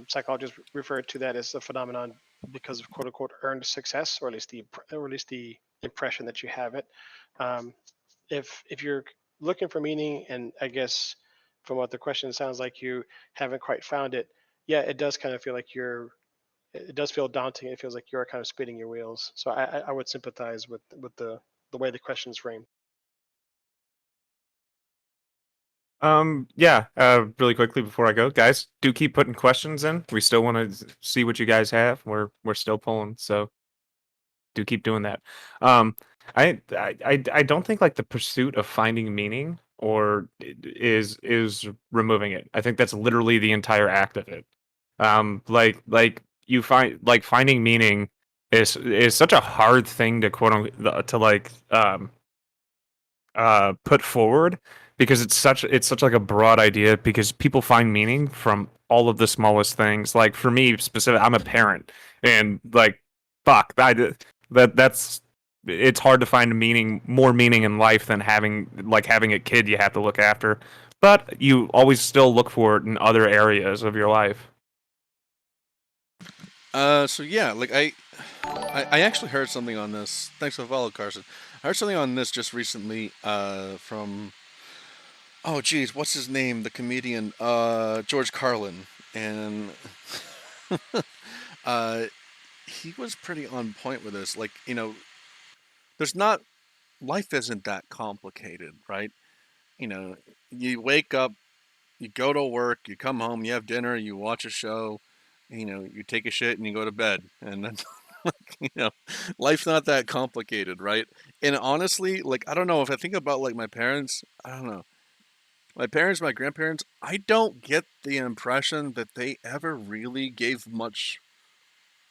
[SPEAKER 3] psychologists refer to that as a phenomenon because of quote unquote earned success, or at least the impression that you have it. Um, if you're looking for meaning, and I guess from what the question sounds like you haven't quite found it, yeah, it does kind of feel like it does feel daunting. It feels like you're kind of spinning your wheels. So I would sympathize with the way the question is framed.
[SPEAKER 1] Yeah, really quickly before I go, guys, do keep putting questions in. We still want to see what you guys have. We're still pulling, so do keep doing that. Um, I don't think like the pursuit of finding meaning is removing it. I think that's literally the entire act of it. Like you find like finding meaning is such a hard thing to to put forward because it's such like a broad idea because people find meaning from all of the smallest things. Like for me specific, I'm a parent and like fuck that's it's hard to find more meaning in life than having a kid you have to look after, but you always still look for it in other areas of your life.
[SPEAKER 2] So yeah, like I actually heard something on this. Thanks for the follow, Carson. I heard something on this just recently. From oh geez, what's his name? The comedian, George Carlin, and uh, he was pretty on point with this. Like there's not life isn't that complicated, right? You know, you wake up, you go to work, you come home, you have dinner, you watch a show, you take a shit and you go to bed, and then you know, life's not that complicated, right? And honestly, like I don't know if I think about like my parents, I don't know. My parents, my grandparents, I don't get the impression that they ever really gave much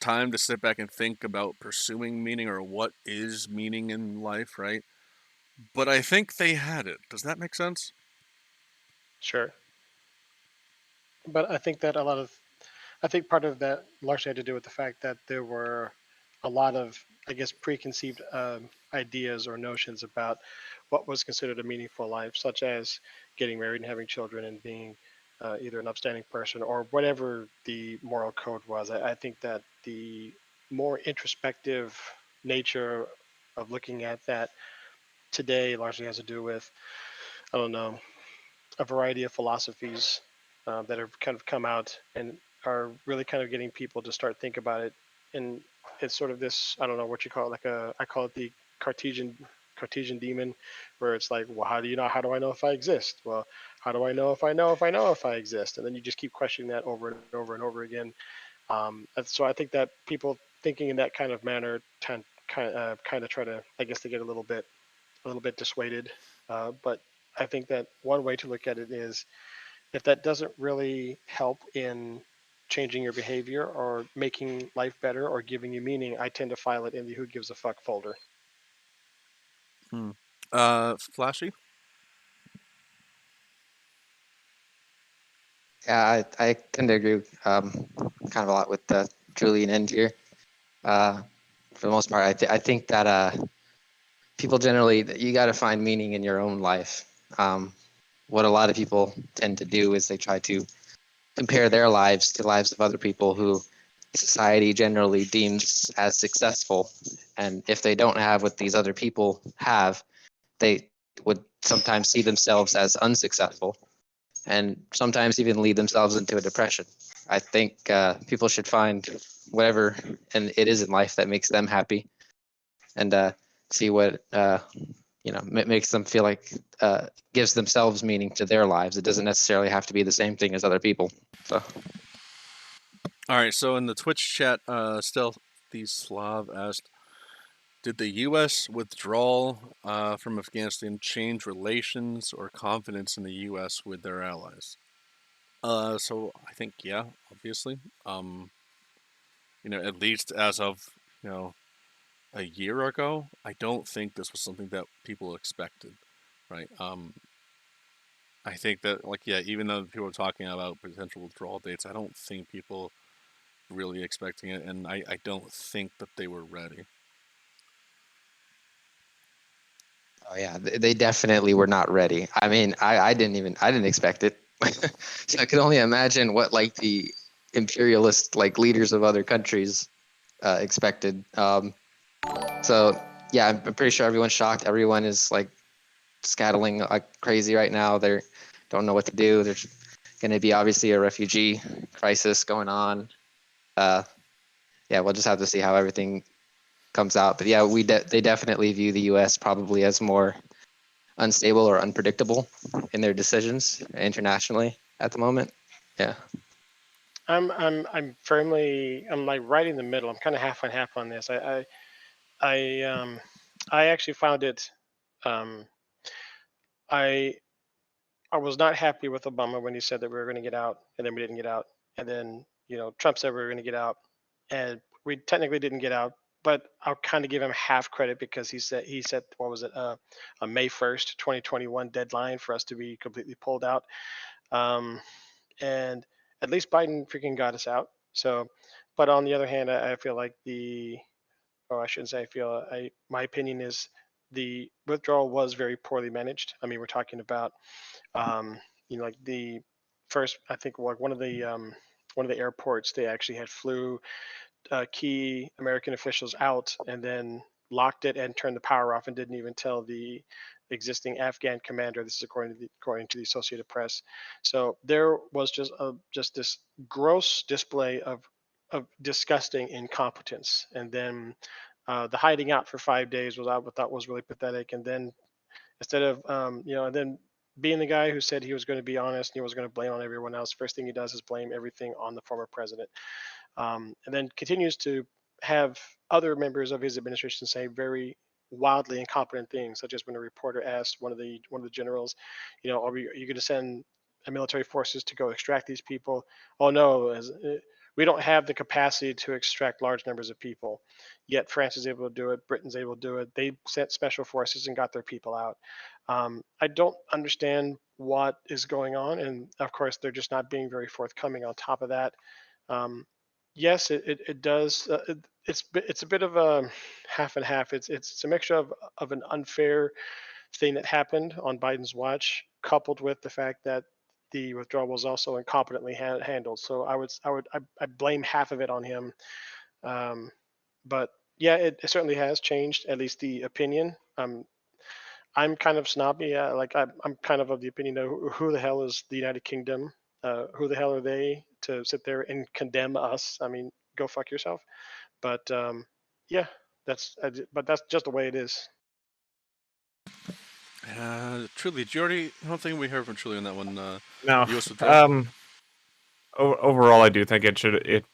[SPEAKER 2] time to sit back and think about pursuing meaning or what is meaning in life, right? But I think they had it. Does that make sense?
[SPEAKER 3] Sure, but I think part of that largely had to do with the fact that there were a lot of, I guess, preconceived ideas or notions about what was considered a meaningful life, such as getting married and having children and being either an upstanding person or whatever the moral code was. I think that the more introspective nature of looking at that today largely has to do with, I don't know, a variety of philosophies that have kind of come out and are really kind of getting people to start think about it. And it's sort of this, I don't know what you call it, I call it the Cartesian Cartesian demon, where it's like, well, how do I know if I exist? Well, how do I know if I know if I know if I exist? And then you just keep questioning that over and over and over again. And so I think that people thinking in that kind of manner kind of try to, I guess, to get a little bit dissuaded. But I think that one way to look at it is if that doesn't really help in changing your behavior or making life better or giving you meaning, I tend to file it in the who gives a fuck folder.
[SPEAKER 2] Flashy.
[SPEAKER 4] Yeah, I tend to agree kind of a lot with Julian end here. For the most part, I think that people generally, you got to find meaning in your own life. What a lot of people tend to do is they try to compare their lives to lives of other people who society generally deems as successful. And if they don't have what these other people have, they would sometimes see themselves as unsuccessful and sometimes even lead themselves into a depression. I think people should find whatever and it is in life that makes them happy and see what makes them feel like gives themselves meaning to their lives. It doesn't necessarily have to be the same thing as other people. So
[SPEAKER 2] All right. So in the Twitch chat, Stealthy Slav asked, did the U.S. withdrawal from Afghanistan change relations or confidence in the U.S. with their allies? So I think yeah, obviously. At least as of a year ago, I don't think this was something that people expected, right? I think that even though people were talking about potential withdrawal dates, I don't think people really expecting it, and I don't think that they were ready.
[SPEAKER 4] oh yeah, they definitely were not ready. I mean, I didn't expect it. So I can only imagine what like the imperialist like leaders of other countries expected. So yeah, I'm pretty sure everyone's shocked. Everyone is like scattling like crazy right now. They don't know what to do. There's going to be obviously a refugee crisis going on. Yeah, we'll just have to see how everything comes out. But yeah, they definitely view the U.S. probably as more unstable or unpredictable in their decisions internationally at the moment. Yeah.
[SPEAKER 3] I'm like right in the middle. I'm kind of half and half on this. I actually found it. Um, I I was not happy with Obama when he said that we were going to get out, and then we didn't get out, and then Trump said we were going to get out, and we technically didn't get out. But I'll kind of give him half credit because he said what was it a May 1st, 2021 deadline for us to be completely pulled out, um, and at least Biden freaking got us out. So, but on the other hand, I feel like I shouldn't say I feel, my opinion is the withdrawal was very poorly managed. I mean, we're talking about um, like the first, I think, like one of the airports, they actually had flew key American officials out and then locked it and turned the power off and didn't even tell the existing Afghan commander. This is according to the Associated Press. So there was just this gross display of disgusting incompetence. And then the hiding out for 5 days was I thought was really pathetic. And then instead of and then being the guy who said he was going to be honest and he was going to blame on everyone else, first thing he does is blame everything on the former president, and then continues to have other members of his administration say very wildly incompetent things, such as when a reporter asked one of the generals, are you going to send military forces to go extract these people? Oh no, we don't have the capacity to extract large numbers of people. Yet France is able to do it, Britain's able to do it. They sent special forces and got their people out. I don't understand what is going on, and of course they're just not being very forthcoming. On top of that, um, yes, it does. It's a bit of a half and half. It's a mixture of an unfair thing that happened on Biden's watch, coupled with the fact that the withdrawal was also incompetently handled. So I blame half of it on him. Um, but yeah, it certainly has changed, at least the opinion. I'm kind of snobby. Like I'm kind of the opinion of who the hell is the United Kingdom? Who the hell are they to sit there and condemn us? I mean, go fuck yourself. But yeah, but that's just the way it is.
[SPEAKER 2] Truly, Jordy, I don't think we heard from Truly on that one.
[SPEAKER 1] No.
[SPEAKER 2] U.S. withdrawal.
[SPEAKER 1] Overall, I do think it should.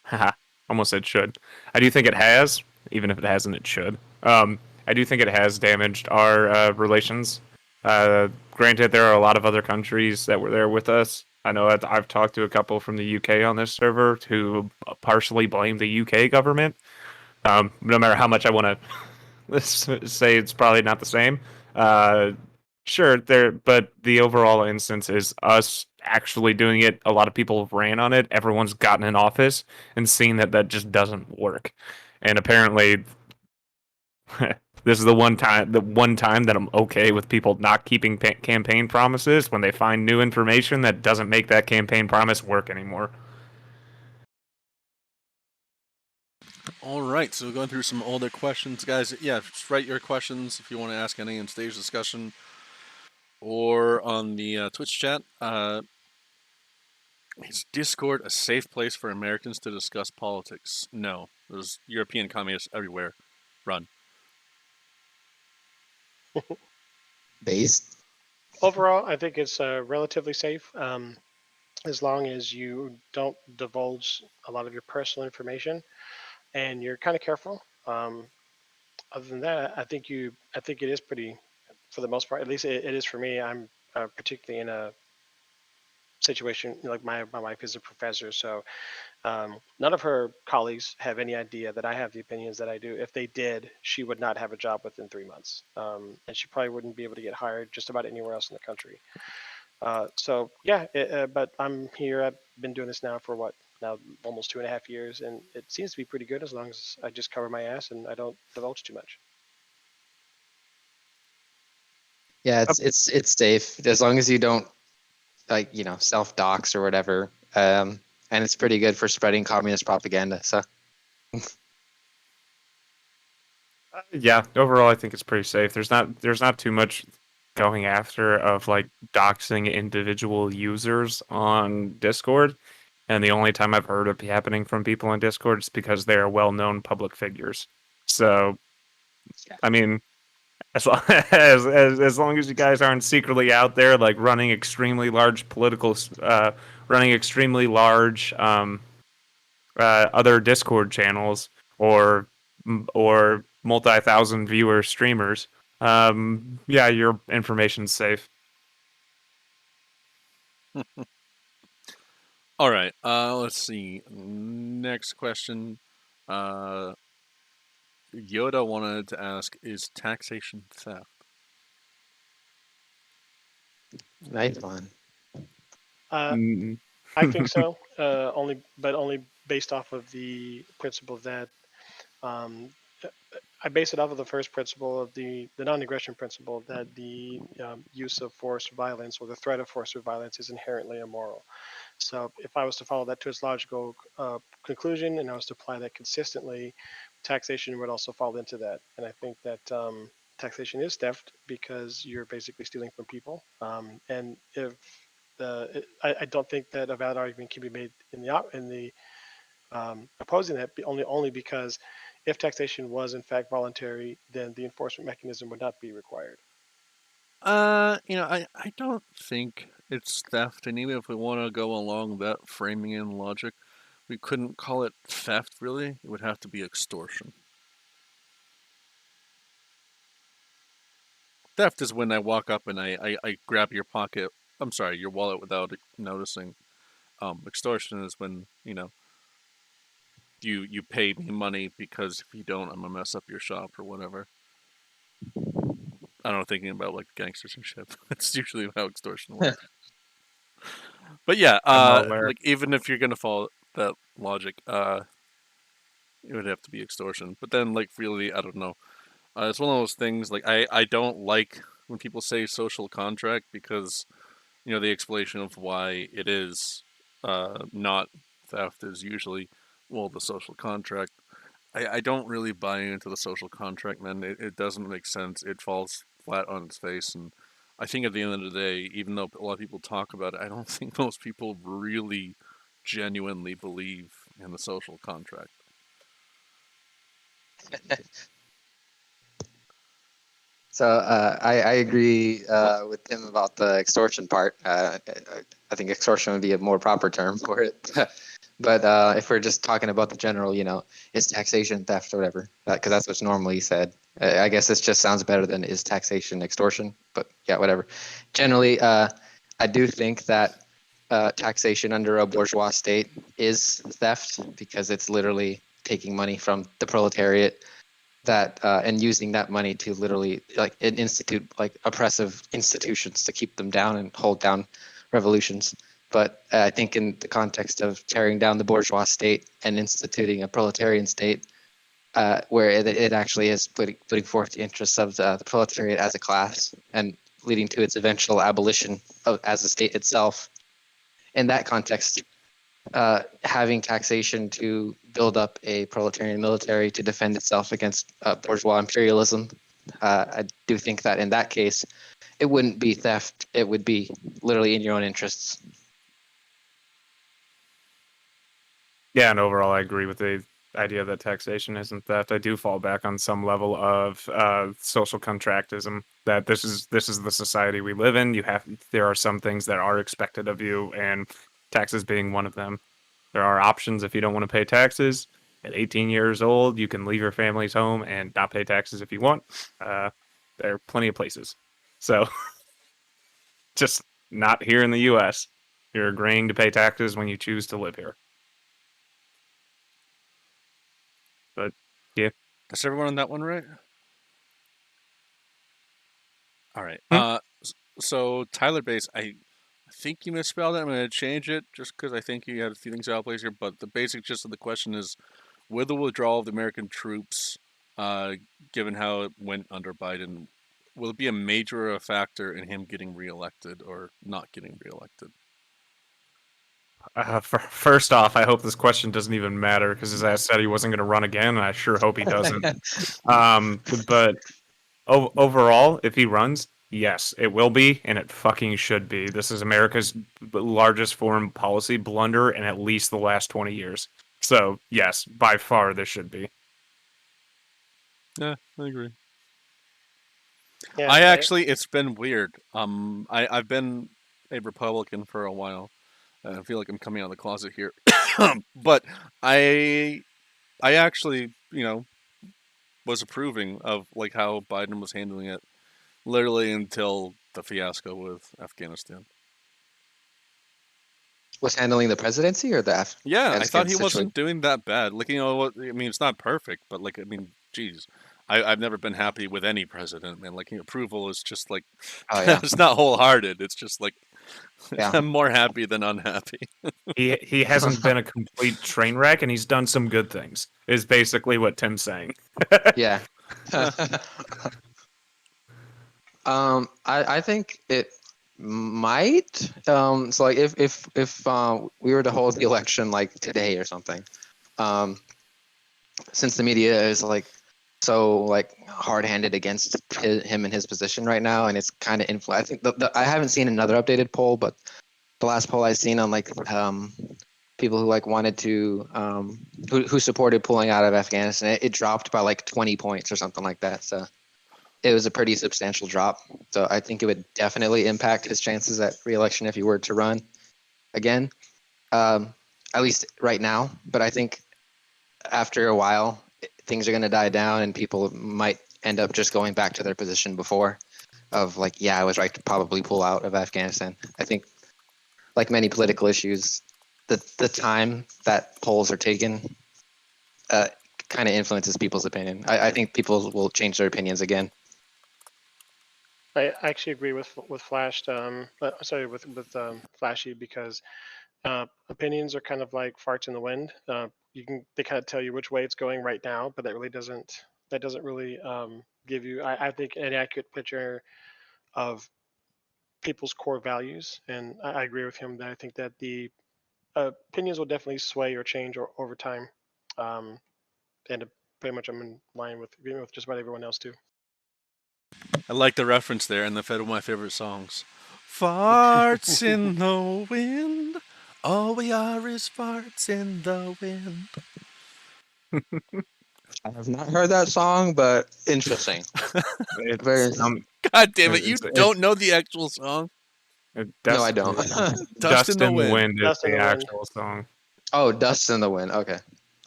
[SPEAKER 1] Haha. Almost said should. I do think it has, even if it hasn't, it should. I do think it has damaged our relations. Granted, there are a lot of other countries that were there with us. I know I've talked to a couple from the UK on this server who partially blame the UK government. No matter how much I want to say it's probably not the same. Uh, sure, there, but the overall instance is us actually doing it. A lot of people ran on it. Everyone's gotten in office and seen that that just doesn't work. And apparently, this is the one time that I'm okay with people not keeping campaign promises when they find new information that doesn't make that campaign promise work anymore.
[SPEAKER 2] All right, so going through some older questions, guys. Yeah, just write your questions if you want to ask any in stage discussion or on the Twitch chat. Is Discord a safe place for Americans to discuss politics? No. There's European communists everywhere. Run.
[SPEAKER 4] Based.
[SPEAKER 3] Overall, I think it's relatively safe, as long as you don't divulge a lot of your personal information and you're kind of careful. Other than that, I think it is pretty, for the most part, at least it is for me. I'm particularly in a situation like my wife is a professor, so none of her colleagues have any idea that I have the opinions that I do. If they did, she would not have a job within 3 months, and she probably wouldn't be able to get hired just about anywhere else in the country. So yeah, but I'm here. I've been doing this now for what, now almost 2.5 years, and it seems to be pretty good as long as I just cover my ass and I don't divulge too much.
[SPEAKER 4] Yeah, it's safe as long as you don't self dox or whatever. And it's pretty good for spreading communist propaganda. So
[SPEAKER 1] Yeah, overall, I think it's pretty safe. There's not too much going after of like doxing individual users on Discord, and the only time I've heard it be happening from people on Discord is because they are well-known public figures. So,
[SPEAKER 4] yeah.
[SPEAKER 1] I mean, as long as you guys aren't secretly out there like running extremely large running extremely large other Discord channels or multi-thousand viewer streamers. Yeah, your information's safe.
[SPEAKER 2] All right. Let's see. Next question. Uh, Yoda wanted to ask: is taxation theft?
[SPEAKER 4] Nice one.
[SPEAKER 3] Uh,
[SPEAKER 1] Mm.
[SPEAKER 3] I think so. Only based off of the principle that um, I base it off of the first principle of the non-aggression principle, that the use of force or violence, or the threat of force or violence, is inherently immoral. So if I was to follow that to its logical conclusion and I was to apply that consistently, taxation would also fall into that. And I think that taxation is theft because you're basically stealing from people. And if I don't think that a valid argument can be made in the opposing that, only because if taxation was in fact voluntary, then the enforcement mechanism would not be required.
[SPEAKER 2] I don't think it's theft, and even if we want to go along that framing and logic, we couldn't call it theft, really. It would have to be extortion. Theft is when I walk up and I grab your pocket, I'm sorry, your wallet without noticing. Extortion is when, you pay me money because if you don't, I'm gonna mess up your shop or whatever. I don't know, thinking about like gangsters and shit. That's usually how extortion works. But yeah,
[SPEAKER 1] I'm well aware.
[SPEAKER 2] like even if you're gonna follow that logic, it would have to be extortion. But then, like, really, I don't know. It's one of those things. Like, I don't like when people say social contract because the explanation of why it is not theft is usually, well, the social contract. I don't really buy into the social contract, man. It doesn't make sense. It falls flat on its face. And I think at the end of the day, even though a lot of people talk about it, I don't think most people really genuinely believe in the social contract.
[SPEAKER 4] So I agree with him about the extortion part. I think extortion would be a more proper term for it. But if we're just talking about the general, is taxation theft or whatever, because that's what's normally said. I guess this just sounds better than is taxation extortion, but yeah, whatever. Generally, I do think that taxation under a bourgeois state is theft because it's literally taking money from the proletariat and using that money to literally institute like oppressive institutions to keep them down and hold down revolutions. But I think in the context of tearing down the bourgeois state and instituting a proletarian state, where it actually is putting forth the interests of the proletariat as a class and leading to its eventual abolition as a state itself. In that context, having taxation to build up a proletarian military to defend itself against bourgeois imperialism, I do think that in that case, it wouldn't be theft. It would be literally in your own interests.
[SPEAKER 1] Yeah, and overall, I agree with the idea that taxation isn't theft. I do fall back on some level of social contractism. That this is the society we live in. There are some things that are expected of you, and taxes being one of them. There are options if you don't want to pay taxes. At 18 years old, you can leave your family's home and not pay taxes if you want. There are plenty of places. So, just not here in the U.S. You're agreeing to pay taxes when you choose to live here. But yeah.
[SPEAKER 2] Is everyone on that one right? All right. So Tyler Base, I think you misspelled it. I'm going to change it just because I think you had a few things out of place here. But the basic gist of the question is, with the withdrawal of the American troops, given how it went under Biden, will it be a major factor in him getting reelected or not getting reelected?
[SPEAKER 1] First off, I hope this question doesn't even matter because, as I said, he wasn't going to run again, and I sure hope he doesn't. But overall, if he runs, yes, it will be, and it fucking should be. This is America's largest foreign policy blunder in at least the last 20 years. So, yes, by far, this should be.
[SPEAKER 2] Yeah, I agree.
[SPEAKER 3] Yeah,
[SPEAKER 2] It's been weird. I've been a Republican for a while. I feel like I'm coming out of the closet here, but I actually, was approving of like how Biden was handling it, literally until the fiasco with Afghanistan.
[SPEAKER 4] Was handling the presidency or the
[SPEAKER 2] Yeah, I thought
[SPEAKER 4] Afghan
[SPEAKER 2] he
[SPEAKER 4] situation?
[SPEAKER 2] wasn't doing that bad. Like, what I mean, it's not perfect, but like, I mean, geez, I've never been happy with any president, man. Like, approval is just like,
[SPEAKER 4] Oh yeah,
[SPEAKER 2] it's not wholehearted. It's just like,
[SPEAKER 4] yeah.
[SPEAKER 2] I'm more happy than unhappy.
[SPEAKER 1] He hasn't been a complete train wreck, and he's done some good things. Is basically what Tim's saying.
[SPEAKER 4] Yeah. I think it might. So like if we were to hold the election like today or something, since the media is like so like hard-handed against him and his position right now, and it's kind of I think I haven't seen another updated poll, but the last poll I've seen on like people who like wanted to who supported pulling out of Afghanistan, it dropped by like 20 points or something like that. So it was a pretty substantial drop. So I think it would definitely impact his chances at re-election if he were to run again, at least right now. But I think after a while, things are going to die down and people might end up just going back to their position before of like, yeah, I was right to probably pull out of Afghanistan. I think like many political issues, the time that polls are taken kind of influences people's opinion. I think people will change their opinions again.
[SPEAKER 3] I actually agree with Flash. Sorry, with Flashy, because opinions are kind of like farts in the wind. They kind of tell you which way it's going right now, but that doesn't really give you, I think, an accurate picture of people's core values. And I agree with him that I think that the opinions will definitely sway or change over time. Um, and pretty much I'm in line with agreeing with just about everyone else too.
[SPEAKER 2] I like the reference there, and the one of my favorite songs. Farts in the wind. All we are is farts in the wind.
[SPEAKER 4] I have not heard that song, but interesting. Very interesting.
[SPEAKER 2] God damn it, you
[SPEAKER 1] It's-
[SPEAKER 2] don't know the actual song?
[SPEAKER 4] No, I don't.
[SPEAKER 2] Dust in the Wind.
[SPEAKER 1] Wind is
[SPEAKER 3] Dust in
[SPEAKER 1] the
[SPEAKER 3] the Wind.
[SPEAKER 1] actual song.
[SPEAKER 4] Oh, dust in the wind. Okay.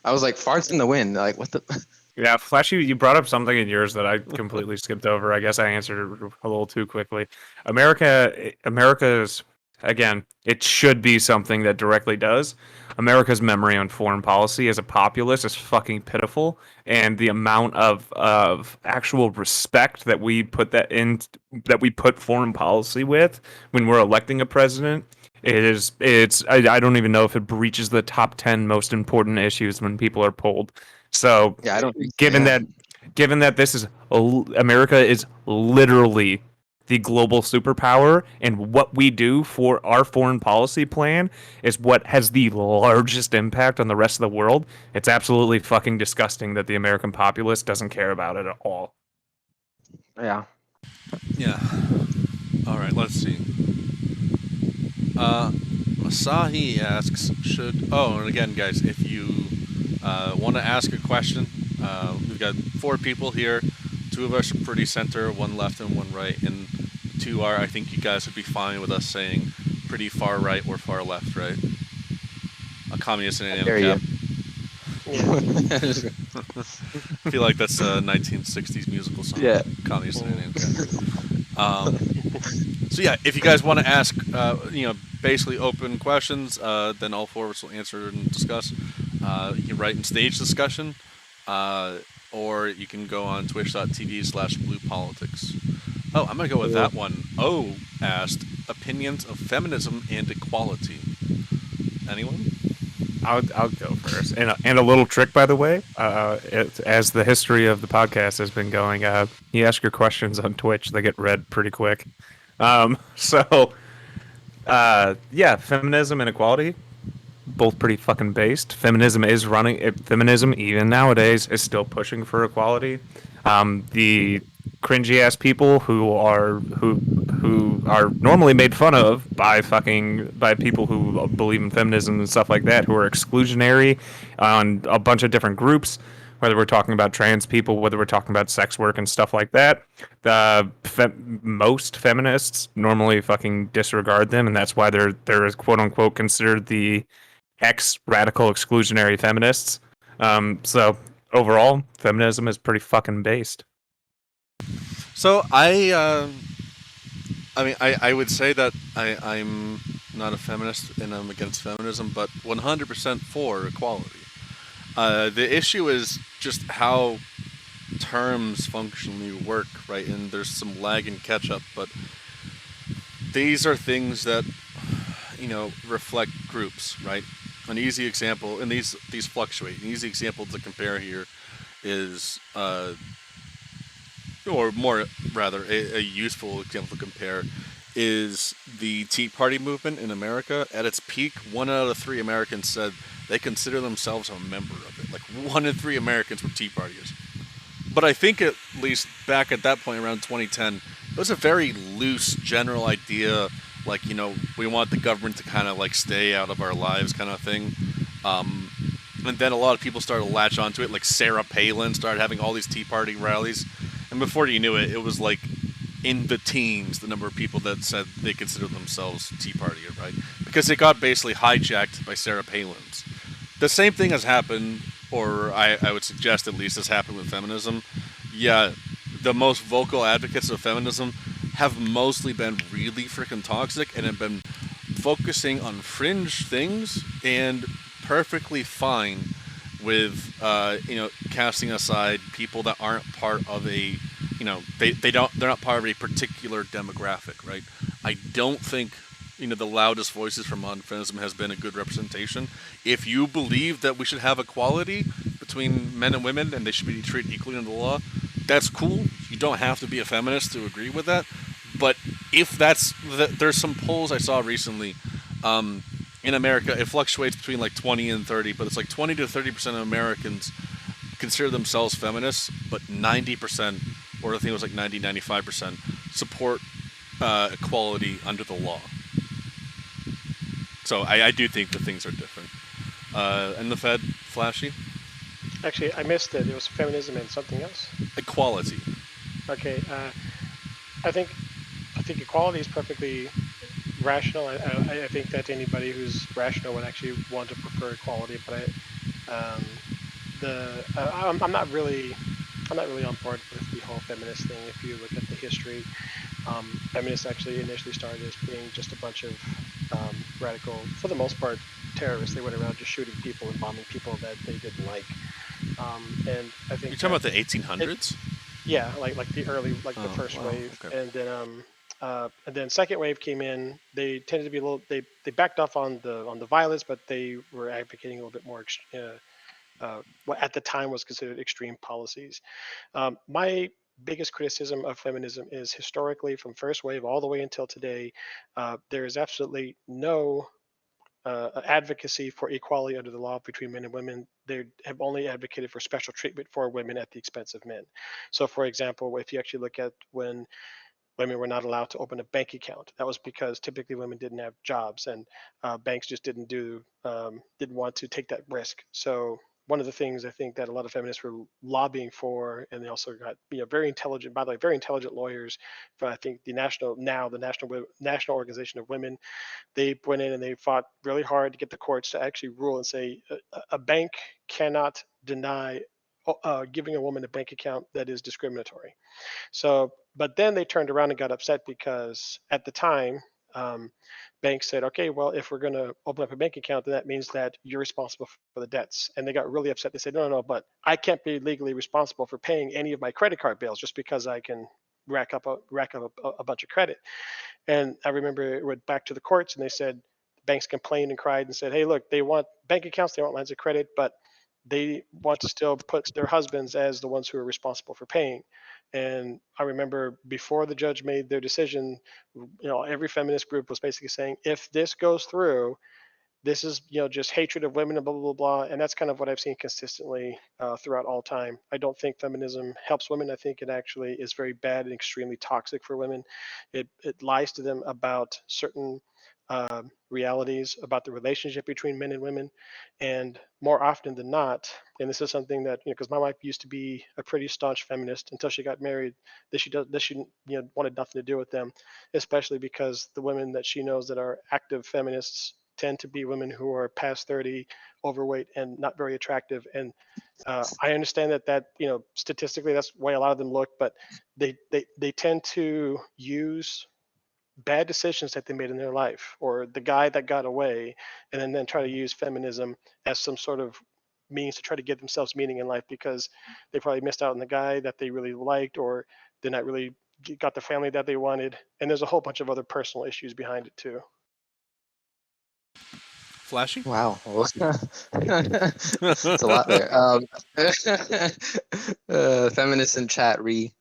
[SPEAKER 4] I was like, farts in the wind. Like, what the?
[SPEAKER 1] Yeah, Flashy, you brought up something in yours that I completely skipped over. I guess I answered it a little too quickly. America's, again, it should be something that directly does. America's memory on foreign policy as a populace is fucking pitiful, and the amount of actual respect that we put foreign policy with when we're electing a president. I don't even know if it breaches the top 10 most important issues when people are polled. So
[SPEAKER 4] Yeah, I don't think so.
[SPEAKER 1] given
[SPEAKER 4] Yeah.
[SPEAKER 1] that given that America is literally the global superpower, and what we do for our foreign policy plan is what has the largest impact on the rest of the world, it's absolutely fucking disgusting that the American populace doesn't care about it at all.
[SPEAKER 4] Yeah.
[SPEAKER 2] Yeah. All right. Let's see. Masahi asks, should... Oh, and again, guys, if you want to ask a question, we've got 4 people here. 2 of us are pretty center, 1 left and 1 right, and 2 are, I think you guys would be fine with us saying pretty far right or far left, right? A communist and an
[SPEAKER 4] Dare you.
[SPEAKER 2] ANCAP. I feel like that's a 1960s musical song.
[SPEAKER 4] Yeah.
[SPEAKER 2] Communist and an ANCAP. So yeah, if you guys want to ask, basically open questions, then all 4 of us will answer and discuss. You can write in stage discussion, or you can go on twitch.tv/bluepolitics. Oh, I'm going to go with that one. Oh asked, opinions of feminism and equality. Anyone?
[SPEAKER 1] I'll go first. And a little trick, by the way, as the history of the podcast has been going, you ask your questions on Twitch, they get read pretty quick. Yeah, feminism and equality, both pretty fucking based. Feminism, even nowadays, is still pushing for equality. The cringy ass people who are normally made fun of by people who believe in feminism and stuff like that, who are exclusionary on a bunch of different groups, whether we're talking about trans people, whether we're talking about sex work and stuff like that. Most feminists normally fucking disregard them, and that's why they're quote unquote considered the radical exclusionary feminists. So overall, feminism is pretty fucking based.
[SPEAKER 2] So I would say that I'm not a feminist and I'm against feminism, but 100% for equality. The issue is just how terms functionally work, right? And there's some lag and catch up, but these are things that, reflect groups, right? An easy example, and these fluctuate. An easy example to compare here is, or more rather, a useful example to compare is the Tea Party movement in America. At its peak, 1 out of 3 Americans said they consider themselves a member of it. Like 1 in 3 Americans were Tea Partiers. But I think at least back at that point, around 2010, it was a very loose general idea, like, we want the government to kind of like stay out of our lives kind of thing. And then a lot of people started to latch onto it, like Sarah Palin started having all these Tea Party rallies. And before you knew it, it was like in the teens, the number of people that said they consider themselves Tea Party, right? Because it got basically hijacked by Sarah Palin's. The same thing has happened, or I would suggest at least has happened with feminism. Yeah, the most vocal advocates of feminism have mostly been really freaking toxic and have been focusing on fringe things and perfectly fine with casting aside people that aren't part of a they're not part of a particular demographic, right? I don't think the loudest voices from modern feminism has been a good representation. If you believe that we should have equality between men and women and they should be treated equally under the law, that's cool. You don't have to be a feminist to agree with that. But if there's some polls I saw recently in America, it fluctuates between like 20 and 30, but it's like 20 to 30% of Americans consider themselves feminists, but 90%, or I think it was like 95%, support equality under the law. So I do think that things are different. And the Fed, Flashy?
[SPEAKER 3] Actually, I missed it. It was feminism and something else.
[SPEAKER 2] Equality.
[SPEAKER 3] Okay. I think equality is perfectly rational. I think that anybody who's rational would actually want to prefer equality, but I'm not really on board with the whole feminist thing. If you look at the history, feminists actually initially started as being just a bunch of radical, for the most part, terrorists. They went around just shooting people and bombing people that they didn't like. And I think
[SPEAKER 2] You're talking about the
[SPEAKER 3] it,
[SPEAKER 2] 1800s?
[SPEAKER 3] yeah, like the early, like the
[SPEAKER 2] Oh,
[SPEAKER 3] first
[SPEAKER 2] wow.
[SPEAKER 3] wave,
[SPEAKER 2] Okay.
[SPEAKER 3] and then second wave came in. They tended to be a little. They backed off on the violence, but they were advocating a little bit more. What at the time was considered extreme policies. My biggest criticism of feminism is historically, from first wave all the way until today, there is absolutely no advocacy for equality under the law between men and women. They have only advocated for special treatment for women at the expense of men. So, for example, if you actually look at when women were not allowed to open a bank account, that was because typically women didn't have jobs, and banks just didn't want to take that risk. So one of the things I think that a lot of feminists were lobbying for, and they also got very intelligent, by the way, very intelligent lawyers. For I think the National Organization of Women, they went in and they fought really hard to get the courts to actually rule and say a bank cannot deny giving a woman a bank account that is discriminatory. So, but then they turned around and got upset because at the time, um, banks said, okay, well, if we're going to open up a bank account, then that means that you're responsible for the debts. And they got really upset. They said, no, no, no, but I can't be legally responsible for paying any of my credit card bills just because I can rack up a bunch of credit. And I remember it went back to the courts, and they said banks complained and cried and said, "Hey, look, they want bank accounts, they want lines of credit, but they want to still put their husbands as the ones who are responsible for paying." And I remember before the judge made their decision, every feminist group was basically saying, if this goes through, this is just hatred of women and blah blah blah. And that's kind of what I've seen consistently throughout all time. I don't think feminism helps women. I think it actually is very bad and extremely toxic for women. It lies to them about certain realities about the relationship between men and women, and more often than not, and this is something that because my wife used to be a pretty staunch feminist until she got married, that she wanted nothing to do with them, especially because the women that she knows that are active feminists tend to be women who are past 30, overweight, and not very attractive. And I understand that statistically that's the way a lot of them look, but they tend to use bad decisions that they made in their life, or the guy that got away, and then try to use feminism as some sort of means to try to give themselves meaning in life because they probably missed out on the guy that they really liked, or they're not really got the family that they wanted. And there's a whole bunch of other personal issues behind it too.
[SPEAKER 2] Flashy?
[SPEAKER 4] Wow. It's a lot there. Feminist in chat re.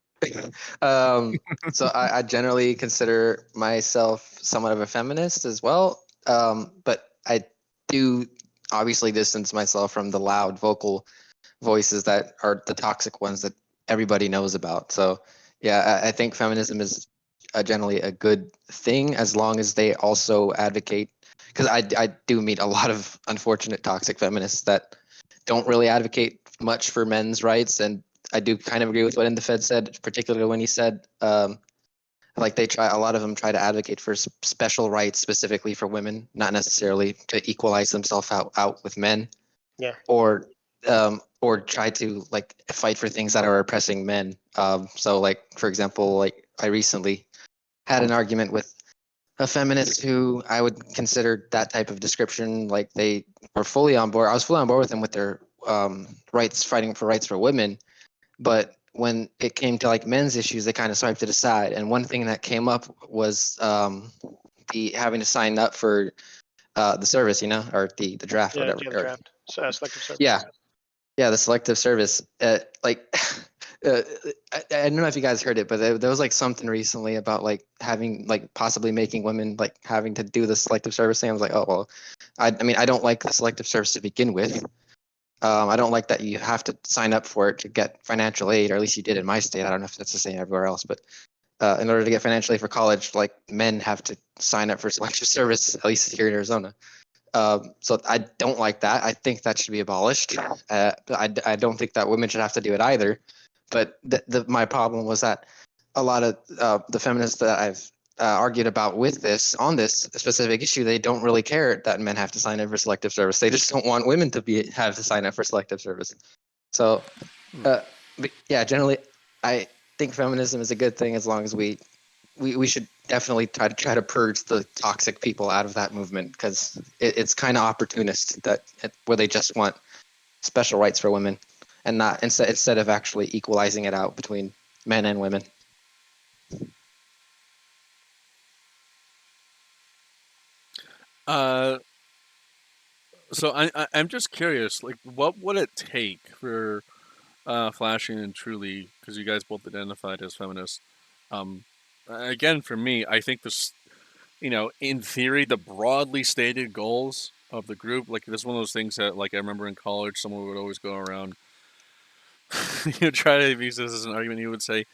[SPEAKER 4] um, so I generally consider myself somewhat of a feminist as well. But I do obviously distance myself from the loud vocal voices that are the toxic ones that everybody knows about. So yeah, I think feminism is generally a good thing as long as they also advocate, because I do meet a lot of unfortunate toxic feminists that don't really advocate much for men's rights. And I do kind of agree with what In the Fed said, particularly when he said like a lot of them try to advocate for special rights specifically for women, not necessarily to equalize themselves out with men,
[SPEAKER 3] Yeah.
[SPEAKER 4] or try to like fight for things that are oppressing men. So like for example, like I recently had an argument with a feminist who I would consider that type of description. Like they were fully on board. I was fully on board with them with their rights, fighting for rights for women. But when it came to like men's issues, they kind of swiped it aside. And one thing that came up was the having to sign up for the service, or the draft, or
[SPEAKER 3] Yeah,
[SPEAKER 4] whatever.
[SPEAKER 3] the
[SPEAKER 4] Or,
[SPEAKER 3] draft. Selective
[SPEAKER 4] yeah,
[SPEAKER 3] service.
[SPEAKER 4] yeah, the selective service. Like, I don't know if you guys heard it, but there was like something recently about like having like possibly making women like having to do the selective service thing. I was like, oh well, I mean I don't like the selective service to begin with. I don't like that you have to sign up for it to get financial aid, or at least you did in my state. I don't know if that's the same everywhere else, but in order to get financial aid for college, like men have to sign up for selective service, at least here in Arizona. So I don't like that. I think that should be abolished. I don't think that women should have to do it either. But my problem was that a lot of the feminists that I've argued about with this on this specific issue, they don't really care that men have to sign up for selective service. They just don't want women to have to sign up for selective service. So, but yeah, generally, I think feminism is a good thing as long as we should definitely try to purge the toxic people out of that movement, because it's kind of opportunist where they just want special rights for women and not instead of actually equalizing it out between men and women.
[SPEAKER 2] So I'm just curious, like, what would it take for Flashing and Truly, because you guys both identified as feminists? Again, for me, I think this, in theory, the broadly stated goals of the group, like, this is one of those things that, like, I remember in college, someone would always go around, try to use this as an argument. He would say,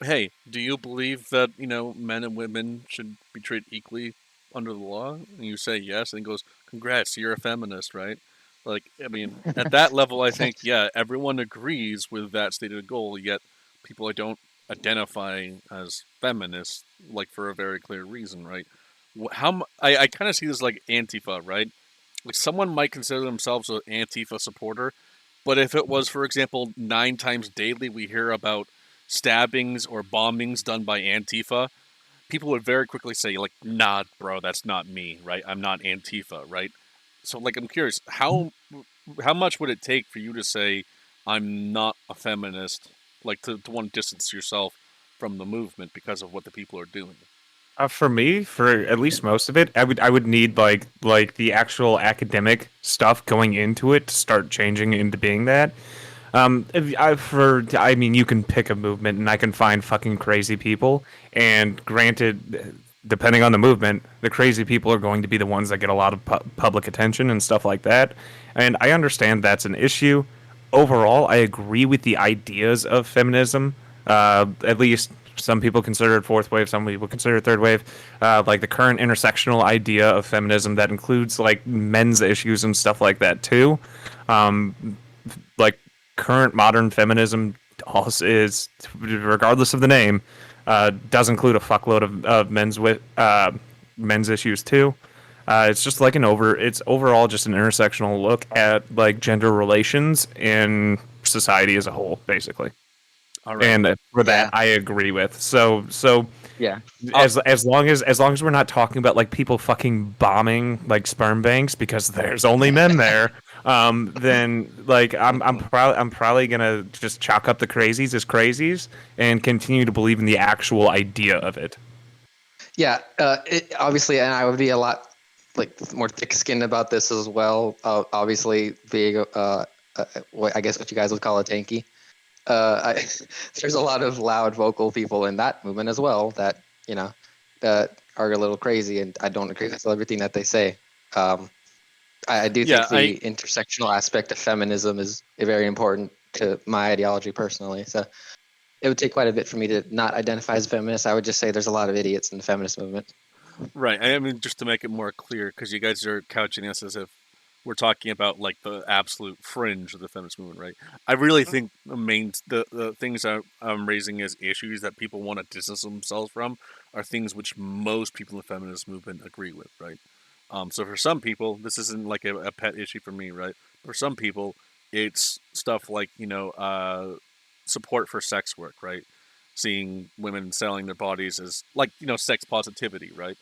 [SPEAKER 2] hey, do you believe that, men and women should be treated equally under the law? And you say yes, and he goes, congrats, you're a feminist, right? Like, I mean, at that level, I think, yeah, everyone agrees with that stated goal, yet people that don't identify as feminists, like, for a very clear reason, right? I kind of see this like Antifa, right? Like, someone might consider themselves an Antifa supporter, but if it was, for example, 9 times daily we hear about stabbings or bombings done by Antifa, people would very quickly say, like, nah, bro, that's not me, right? I'm not Antifa, right? So, like, I'm curious, how much would it take for you to say, I'm not a feminist, like, to want to distance yourself from the movement because of what the people are doing?
[SPEAKER 1] For me, for at least most of it, I would need like the actual academic stuff going into it to start changing into being that. I mean, you can pick a movement, and I can find fucking crazy people. And granted, depending on the movement, the crazy people are going to be the ones that get a lot of public attention and stuff like that. And I understand that's an issue. Overall, I agree with the ideas of feminism. At least some people consider it fourth wave, some people consider it third wave. Like the current intersectional idea of feminism that includes like men's issues and stuff like that too. Like current modern feminism also is, regardless of the name, does include a fuckload of men's issues too. It's just like it's overall just an intersectional look at like gender relations in society as a whole, basically.
[SPEAKER 2] All right.
[SPEAKER 1] And for that,
[SPEAKER 4] Yeah.
[SPEAKER 1] I agree with. So
[SPEAKER 4] Yeah.
[SPEAKER 1] as long as we're not talking about like people fucking bombing like sperm banks because there's only men there, then like I'm probably gonna just chalk up the crazies as crazies and continue to believe in the actual idea of it.
[SPEAKER 4] Yeah, obviously, and I would be a lot like more thick-skinned about this as well. Obviously, being I guess what you guys would call a tanky. There's a lot of loud, vocal people in that movement as well that are a little crazy, and I don't agree with everything that they say. I do
[SPEAKER 2] Yeah,
[SPEAKER 4] think the intersectional aspect of feminism is very important to my ideology personally. So it would take quite a bit for me to not identify as a feminist. I would just say there's a lot of idiots in the feminist movement.
[SPEAKER 2] right. I mean, just to make it more clear, because you guys are couching us as if we're talking about like the absolute fringe of the feminist movement, right? I really think the things I'm raising as issues that people want to distance themselves from are things which most people in the feminist movement agree with, right? So for some people, this isn't like a pet issue for me, right? For some people, it's stuff like support for sex work, right? Seeing women selling their bodies as like sex positivity, right?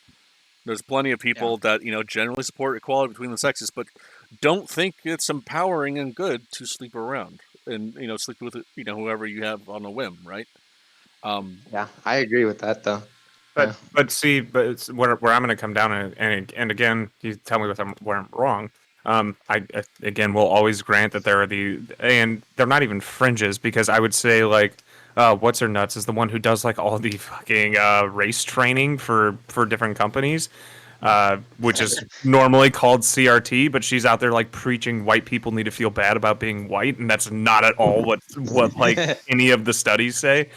[SPEAKER 2] There's plenty of
[SPEAKER 4] Yeah.
[SPEAKER 2] people that generally support equality between the sexes, but don't think it's empowering and good to sleep around and sleep with whoever you have on a whim, right?
[SPEAKER 4] Yeah, I agree with that though.
[SPEAKER 1] But
[SPEAKER 4] Yeah.
[SPEAKER 1] but it's where I'm going to come down and again, you tell me where I'm wrong. I again will always grant that there are and they're not even fringes because I would say like what's her nuts is the one who does like all the fucking race training for different companies, which is normally called CRT, but she's out there like preaching white people need to feel bad about being white, and that's not at all what like any of the studies say.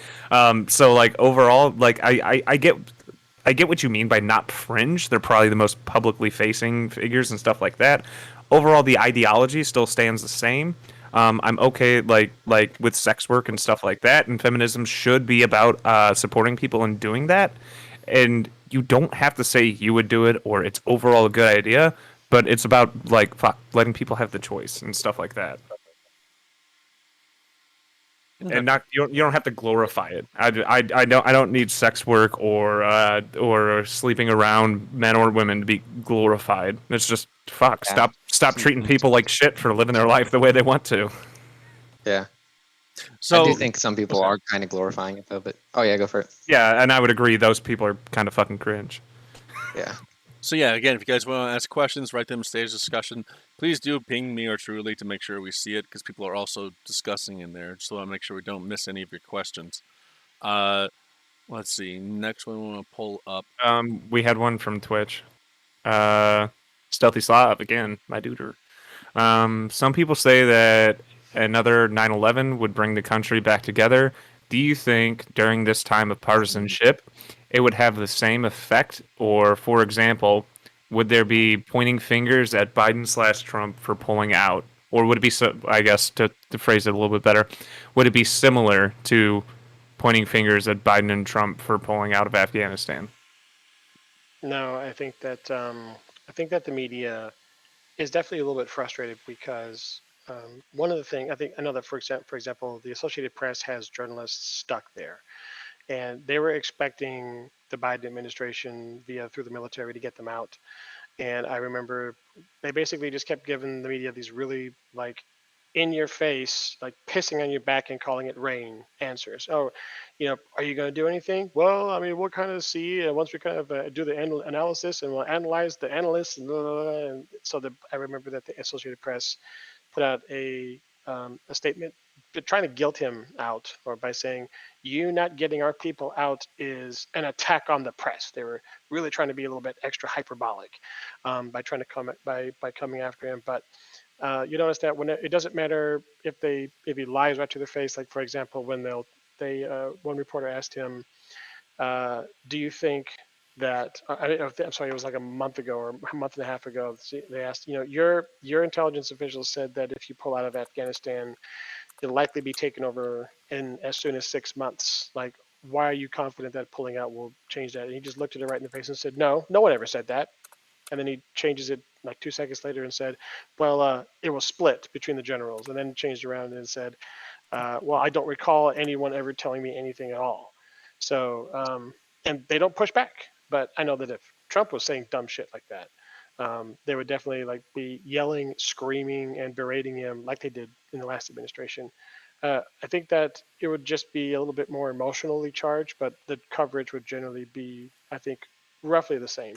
[SPEAKER 1] So like overall, like I get what you mean by not fringe. They're probably the most publicly facing figures and stuff like that. Overall, the ideology still stands the same. I'm okay, like with sex work and stuff like that, and feminism should be about supporting people in doing that. And you don't have to say you would do it or it's overall a good idea, but it's about like letting people have the choice and stuff like that.
[SPEAKER 2] Okay.
[SPEAKER 1] And not you don't have to glorify it. I don't need sex work or sleeping around men or women to be glorified. It's just fuck.
[SPEAKER 4] Yeah.
[SPEAKER 1] Stop treating people like shit for living their life the way they want to.
[SPEAKER 4] Yeah. I do
[SPEAKER 2] So
[SPEAKER 4] think some people
[SPEAKER 2] okay.
[SPEAKER 4] are kind of glorifying it though, but oh yeah, go for it.
[SPEAKER 1] Yeah, and I would agree. Those people are kind of fucking cringe.
[SPEAKER 4] Yeah.
[SPEAKER 2] So yeah, again, if you guys want to ask questions, write them in stage discussion. Please do ping me or Truly to make sure we see it, because people are also discussing in there. So I want to make sure we don't miss any of your questions. Let's see. Next one we want to pull up.
[SPEAKER 1] We had one from Twitch. Stealthy Slav again, my duder. Some people say that another 9/11 would bring the country back together. Do you think during this time of partisanship, it would have the same effect? Or, for example, would there be pointing fingers at Biden/Trump for pulling out? Or would it be, I guess, to phrase it a little bit better, would it be similar to pointing fingers at Biden and Trump for pulling out of Afghanistan?
[SPEAKER 3] No, I think that the media is definitely a little bit frustrated because one of the things I know that for example, the Associated Press has journalists stuck there, and they were expecting the Biden administration through the military to get them out. And I remember they basically just kept giving the media these really like in your face, like pissing on your back and calling it rain answers. Oh, are you going to do anything? Well, I mean, we'll kind of see once we kind of do the analysis, and we'll analyze the analysts and, blah, blah, blah. And so I remember that the Associated Press put out a statement trying to guilt him out, or by saying, you not getting our people out is an attack on the press. They were really trying to be a little bit extra hyperbolic by trying to come by coming after him. But you notice that when it doesn't matter if he lies right to their face. Like for example, when one reporter asked him, do you think that I'm sorry, it was like a month ago or a month and a half ago. They asked, your intelligence officials said that if you pull out of Afghanistan, you'll likely be taken over in as soon as 6 months. Like, why are you confident that pulling out will change that? And he just looked at it right in the face and said, no, no one ever said that. And then he changes it like 2 seconds later and said, well, it was split between the generals. And then changed around and said, well, I don't recall anyone ever telling me anything at all. So, and they don't push back. But I know that if Trump was saying dumb shit like that, they would definitely like be yelling, screaming, and berating him like they did in the last administration. I think that it would just be a little bit more emotionally charged, but the coverage would generally be, I think, roughly the same.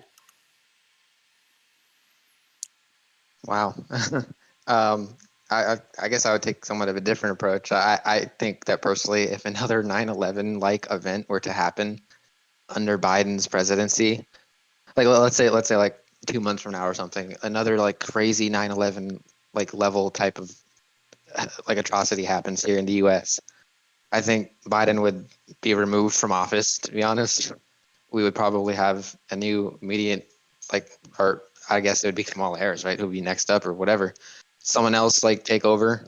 [SPEAKER 4] Wow. um, I guess I would take somewhat of a different approach. I think that personally, if another 9/11 like event were to happen under Biden's presidency, like let's say like 2 months from now or something, another like crazy 9/11 like level type of like atrocity happens here in the U.S. I think Biden would be removed from office. To be honest, we would probably have a new immediate like, or I guess it would be Kamala Harris, right? Who would be next up or whatever. Someone else like take over.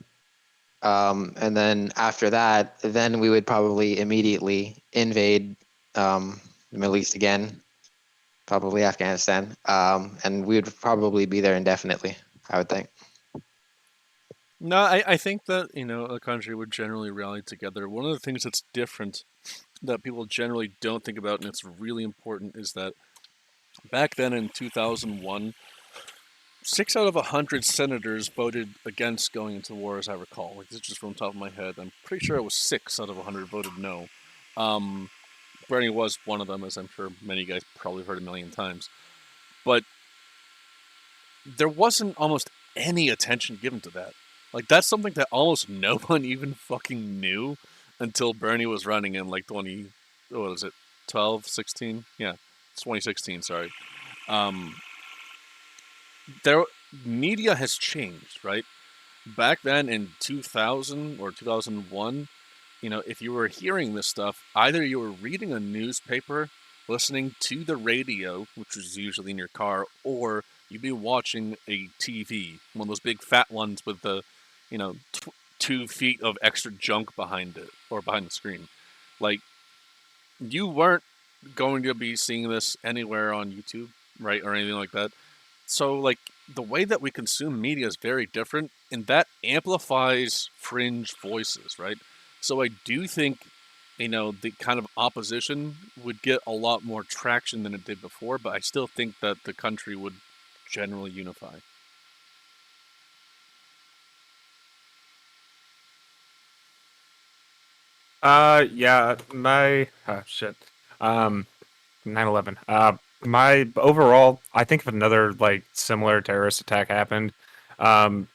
[SPEAKER 4] And then after that, then we would probably immediately invade the Middle East again, probably Afghanistan. And we would probably be there indefinitely, I would think.
[SPEAKER 2] No, I think that, a country would generally rally together. One of the things that's different that people generally don't think about, and it's really important, is that back then in 2001, 6 out of 100 senators voted against going into war, as I recall. Like, this is just from the top of my head. I'm pretty sure it was 6 out of 100 voted no. Bernie was one of them, as I'm sure many of you guys probably heard a million times. But there wasn't almost any attention given to that. Like, that's something that almost no one even fucking knew until Bernie was running in like 12, 16? Yeah, it's 2016, sorry. Their media has changed, right? Back then in 2000 or 2001, if you were hearing this stuff, either you were reading a newspaper, listening to the radio, which was usually in your car, or you'd be watching a TV, one of those big fat ones with the, 2 feet of extra junk behind it or behind the screen. Like, you weren't going to be seeing this anywhere on YouTube, right, or anything like that. So, like, the way that we consume media is very different, and that amplifies fringe voices, right? So, I do think, the kind of opposition would get a lot more traction than it did before, but I still think that the country would generally unify.
[SPEAKER 1] Yeah, my shit. Um, 9/11. My overall, I think if another like similar terrorist attack happened, um,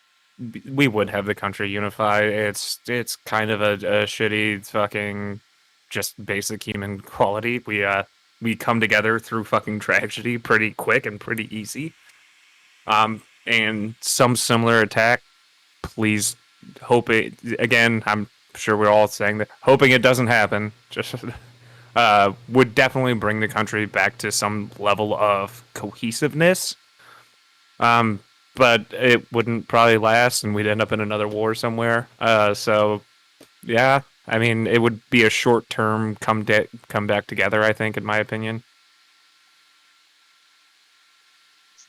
[SPEAKER 1] we would have the country unify. It's kind of a shitty fucking just basic human quality. We come together through fucking tragedy pretty quick and pretty easy. And some similar attack, please hope it again. I'm sure we're all saying that, hoping it doesn't happen. Just would definitely bring the country back to some level of cohesiveness. Um, but it wouldn't probably last, and we'd end up in another war somewhere. So yeah, I mean, it would be a short term come back together. I think, in my opinion.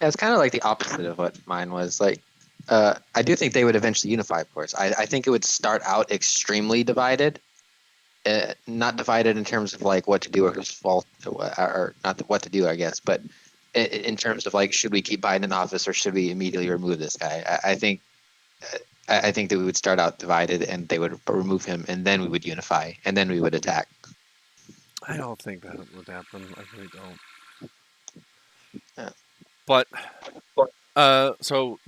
[SPEAKER 4] Yeah, it's kind of like the opposite of what mine was. Like, I do think they would eventually unify, of course. I think it would start out extremely divided, not divided in terms of like what to do or whose fault, or not what to do, I guess, but in terms of like, should we keep Biden in office or should we immediately remove this guy? I think that we would start out divided and they would remove him and then we would unify and then we would attack.
[SPEAKER 2] I don't think that would happen. I really don't.
[SPEAKER 4] Yeah.
[SPEAKER 2] But, so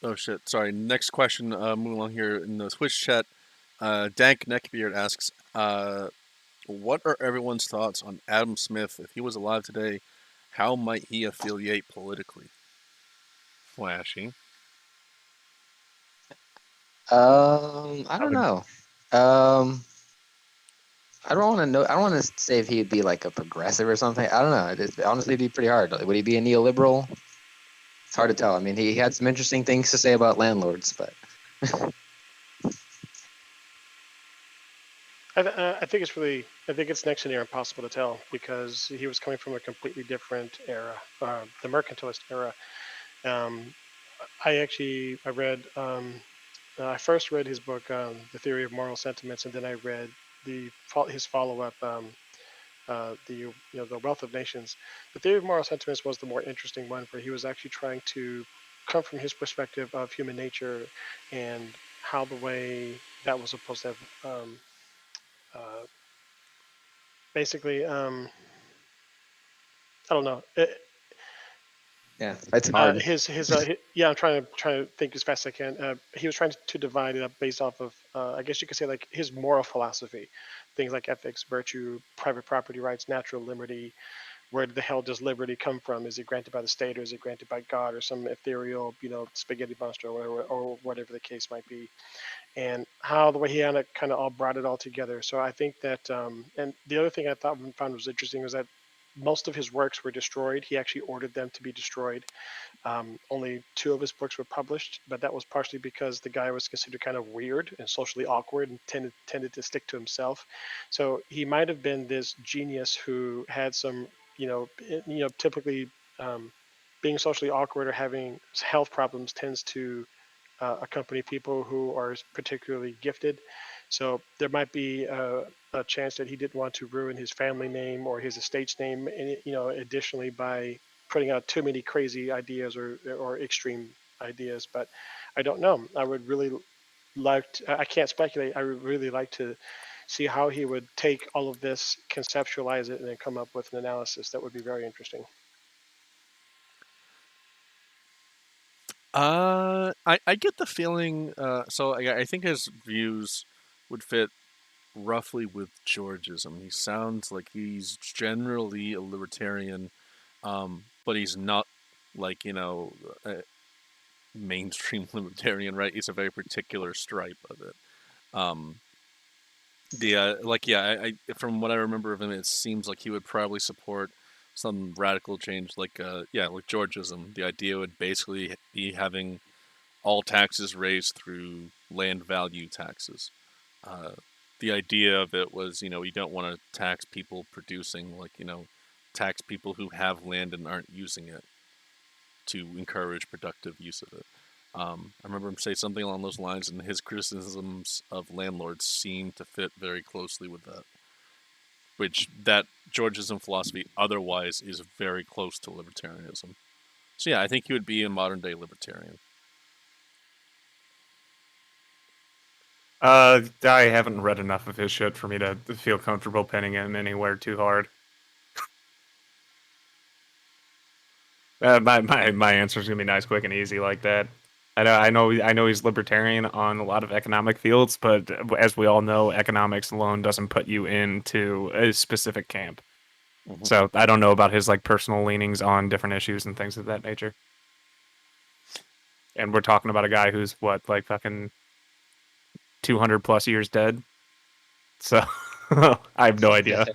[SPEAKER 2] oh shit, sorry. Next question, moving along here in the Twitch chat. Dank Neckbeard asks, what are everyone's thoughts on Adam Smith? If he was alive today, how might he affiliate politically? Flashy.
[SPEAKER 4] I don't know. I don't want to know. I don't want to say if he'd be like a progressive or something. I don't know. Honestly, it'd be pretty hard. Would he be a neoliberal? It's hard to tell. I mean, he had some interesting things to say about landlords, but
[SPEAKER 3] I think it's really, I think it's next to near impossible to tell because he was coming from a completely different era, the mercantilist era. Um, I read, I first read his book, The Theory of Moral Sentiments, and then I read his follow up, the Wealth of Nations. The Theory of Moral Sentiments was the more interesting one, where he was actually trying to come from his perspective of human nature and how the way that was supposed to have uh, basically, I don't know.
[SPEAKER 4] yeah, it's hard.
[SPEAKER 3] Yeah, I'm trying to think as fast as I can. He was trying to divide it up based off of, I guess you could say, like his moral philosophy, things like ethics, virtue, private property rights, natural liberty. Where the hell does liberty come from? Is it granted by the state, or is it granted by God, or some ethereal, spaghetti monster, or whatever the case might be? And how the way he kind of all brought it all together. So I think that, and the other thing I found was interesting was that most of his works were destroyed. He actually ordered them to be destroyed. Only two of his books were published, but that was partially because the guy was considered kind of weird and socially awkward and tended to stick to himself. So he might have been this genius who had some, typically, being socially awkward or having health problems tends to accompany people who are particularly gifted. So there might be a chance that he didn't want to ruin his family name or his estate's name, additionally by putting out too many crazy ideas or extreme ideas. But I don't know. I would really I can't speculate. I would really like to see how he would take all of this, conceptualize it, and then come up with an analysis. That would be very interesting.
[SPEAKER 2] I get the feeling. So I think his views would fit roughly with Georgism. He sounds like he's generally a libertarian, but he's not like a mainstream libertarian, right? He's a very particular stripe of it. Um, from what I remember of him, it seems like he would probably support some radical change, like like Georgism. The idea would basically be having all taxes raised through land value taxes. Uh, the idea of it was, you don't want to tax people producing, like, tax people who have land and aren't using it to encourage productive use of it. I remember him say something along those lines, and his criticisms of landlords seem to fit very closely with that. Which that Georgism philosophy otherwise is very close to libertarianism. So yeah, I think he would be a modern day libertarian.
[SPEAKER 1] I haven't read enough of his shit for me to feel comfortable pinning him anywhere too hard. My answer is gonna be nice, quick, and easy like that. I know he's libertarian on a lot of economic fields, but as we all know, economics alone doesn't put you into a specific camp.
[SPEAKER 2] Mm-hmm.
[SPEAKER 1] So I don't know about his like personal leanings on different issues and things of that nature. And we're talking about a guy who's what, like fucking 200 plus years dead. So I have no idea.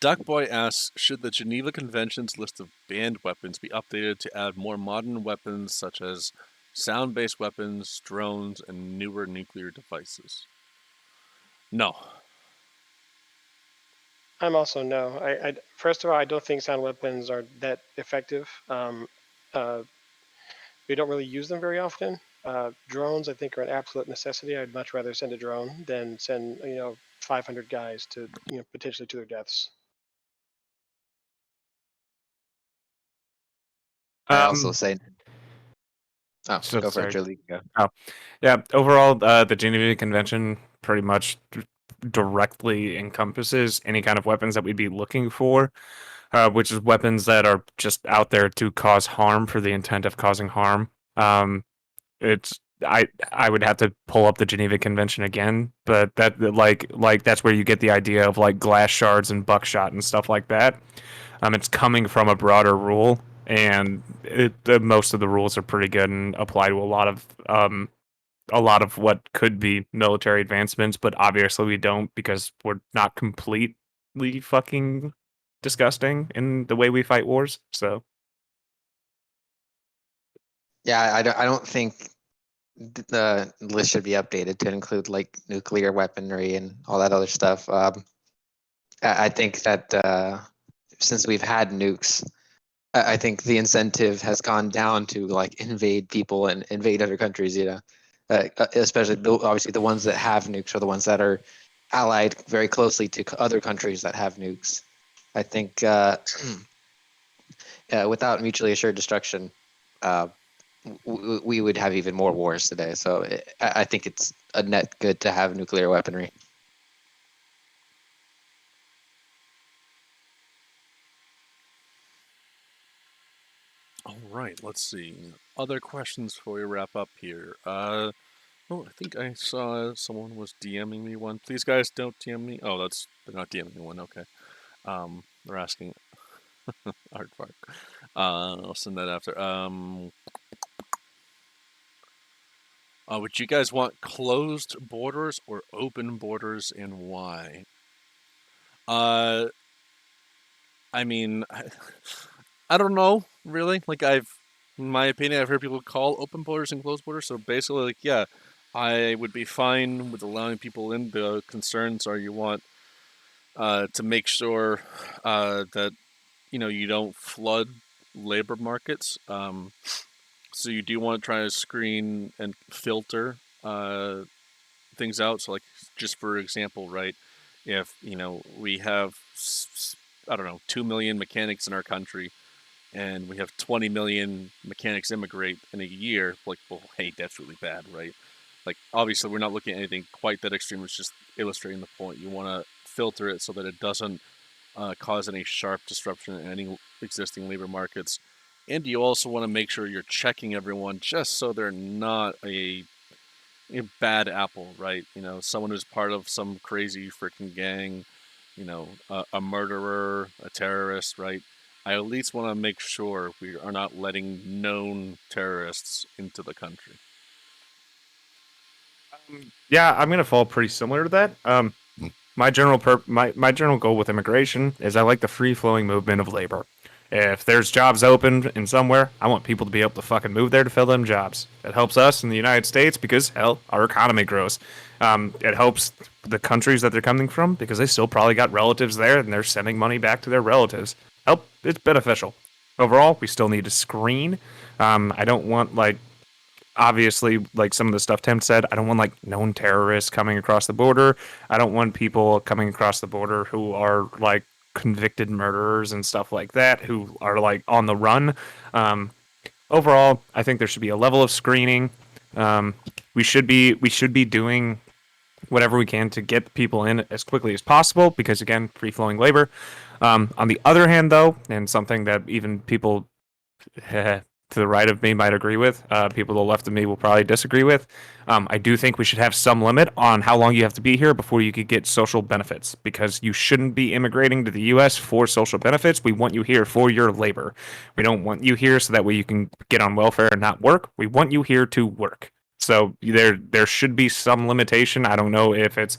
[SPEAKER 2] Duckboy asks, should the Geneva Convention's list of banned weapons be updated to add more modern weapons such as sound-based weapons, drones, and newer nuclear devices? No.
[SPEAKER 3] I'm also no. First of all, I don't think sound weapons are that effective. We don't really use them very often. Drones, I think, are an absolute necessity. I'd much rather send a drone than send 500 guys to potentially to their deaths.
[SPEAKER 4] I also say. Oh,
[SPEAKER 1] so
[SPEAKER 4] go for
[SPEAKER 1] sorry.
[SPEAKER 4] it, Julie. Go.
[SPEAKER 1] Oh, yeah. Overall, the Geneva Convention pretty much directly encompasses any kind of weapons that we'd be looking for, which is weapons that are just out there to cause harm for the intent of causing harm. It's I would have to pull up the Geneva Convention again, but that like that's where you get the idea of like glass shards and buckshot and stuff like that. It's coming from a broader rule, and most of the rules are pretty good and apply to a lot of what could be military advancements, but obviously we don't because we're not completely fucking disgusting in the way we fight wars. So
[SPEAKER 4] Yeah, I don't think the list should be updated to include like nuclear weaponry and all that other stuff. I think that since we've had nukes, I think the incentive has gone down to like invade people and invade other countries. Especially obviously the ones that have nukes are the ones that are allied very closely to other countries that have nukes. I think without mutually assured destruction, we would have even more wars today. So I think it's a net good to have nuclear weaponry.
[SPEAKER 2] All right, let's see. Other questions before we wrap up here. I think I saw someone was DMing me one. Please, guys, don't DM me. Oh, they're not DMing me one. Okay. They're asking Aardvark. I'll send that after. Would you guys want closed borders or open borders, and why? I mean, I don't know, really. Like, in my opinion, I've heard people call open borders and closed borders. So basically, like, yeah, I would be fine with allowing people in. The concerns are you want to make sure that you don't flood labor markets. So you do want to try to screen and filter things out. So, like, just for example, right? If we have I don't know 2 million mechanics in our country, and we have 20 million mechanics immigrate in a year, like, well, hey, that's really bad, right? Like, obviously, we're not looking at anything quite that extreme. It's just illustrating the point. You want to filter it so that it doesn't cause any sharp disruption in any existing labor markets. And you also want to make sure you're checking everyone just so they're not a bad apple, right? Someone who's part of some crazy freaking gang, a murderer, a terrorist, right? I at least want to make sure we are not letting known terrorists into the country.
[SPEAKER 1] yeah, I'm gonna fall pretty similar to that. My general my general goal with immigration is I like the free flowing movement of labor. If there's jobs open in somewhere, I want people to be able to fucking move there to fill them jobs. It helps us in the United States because, hell, our economy grows. It helps the countries that they're coming from because they still probably got relatives there and they're sending money back to their relatives. It's beneficial. Overall, we still need to screen. I don't want, like, obviously, like some of the stuff Tim said, I don't want like known terrorists coming across the border. I don't want people coming across the border who are like convicted murderers and stuff like that, who are like on the run. Um, Overall, I think there should be a level of screening. We should be doing whatever we can to get people in as quickly as possible because again, free flowing labor. On the other hand, though, and something that even people to the right of me might agree with. People to the left of me will probably disagree with. I do think we should have some limit on how long you have to be here before you could get social benefits because you shouldn't be immigrating to the U.S. for social benefits. We want you here for your labor. We don't want you here so that way you can get on welfare and not work. We want you here to work. So there should be some limitation. I don't know if it's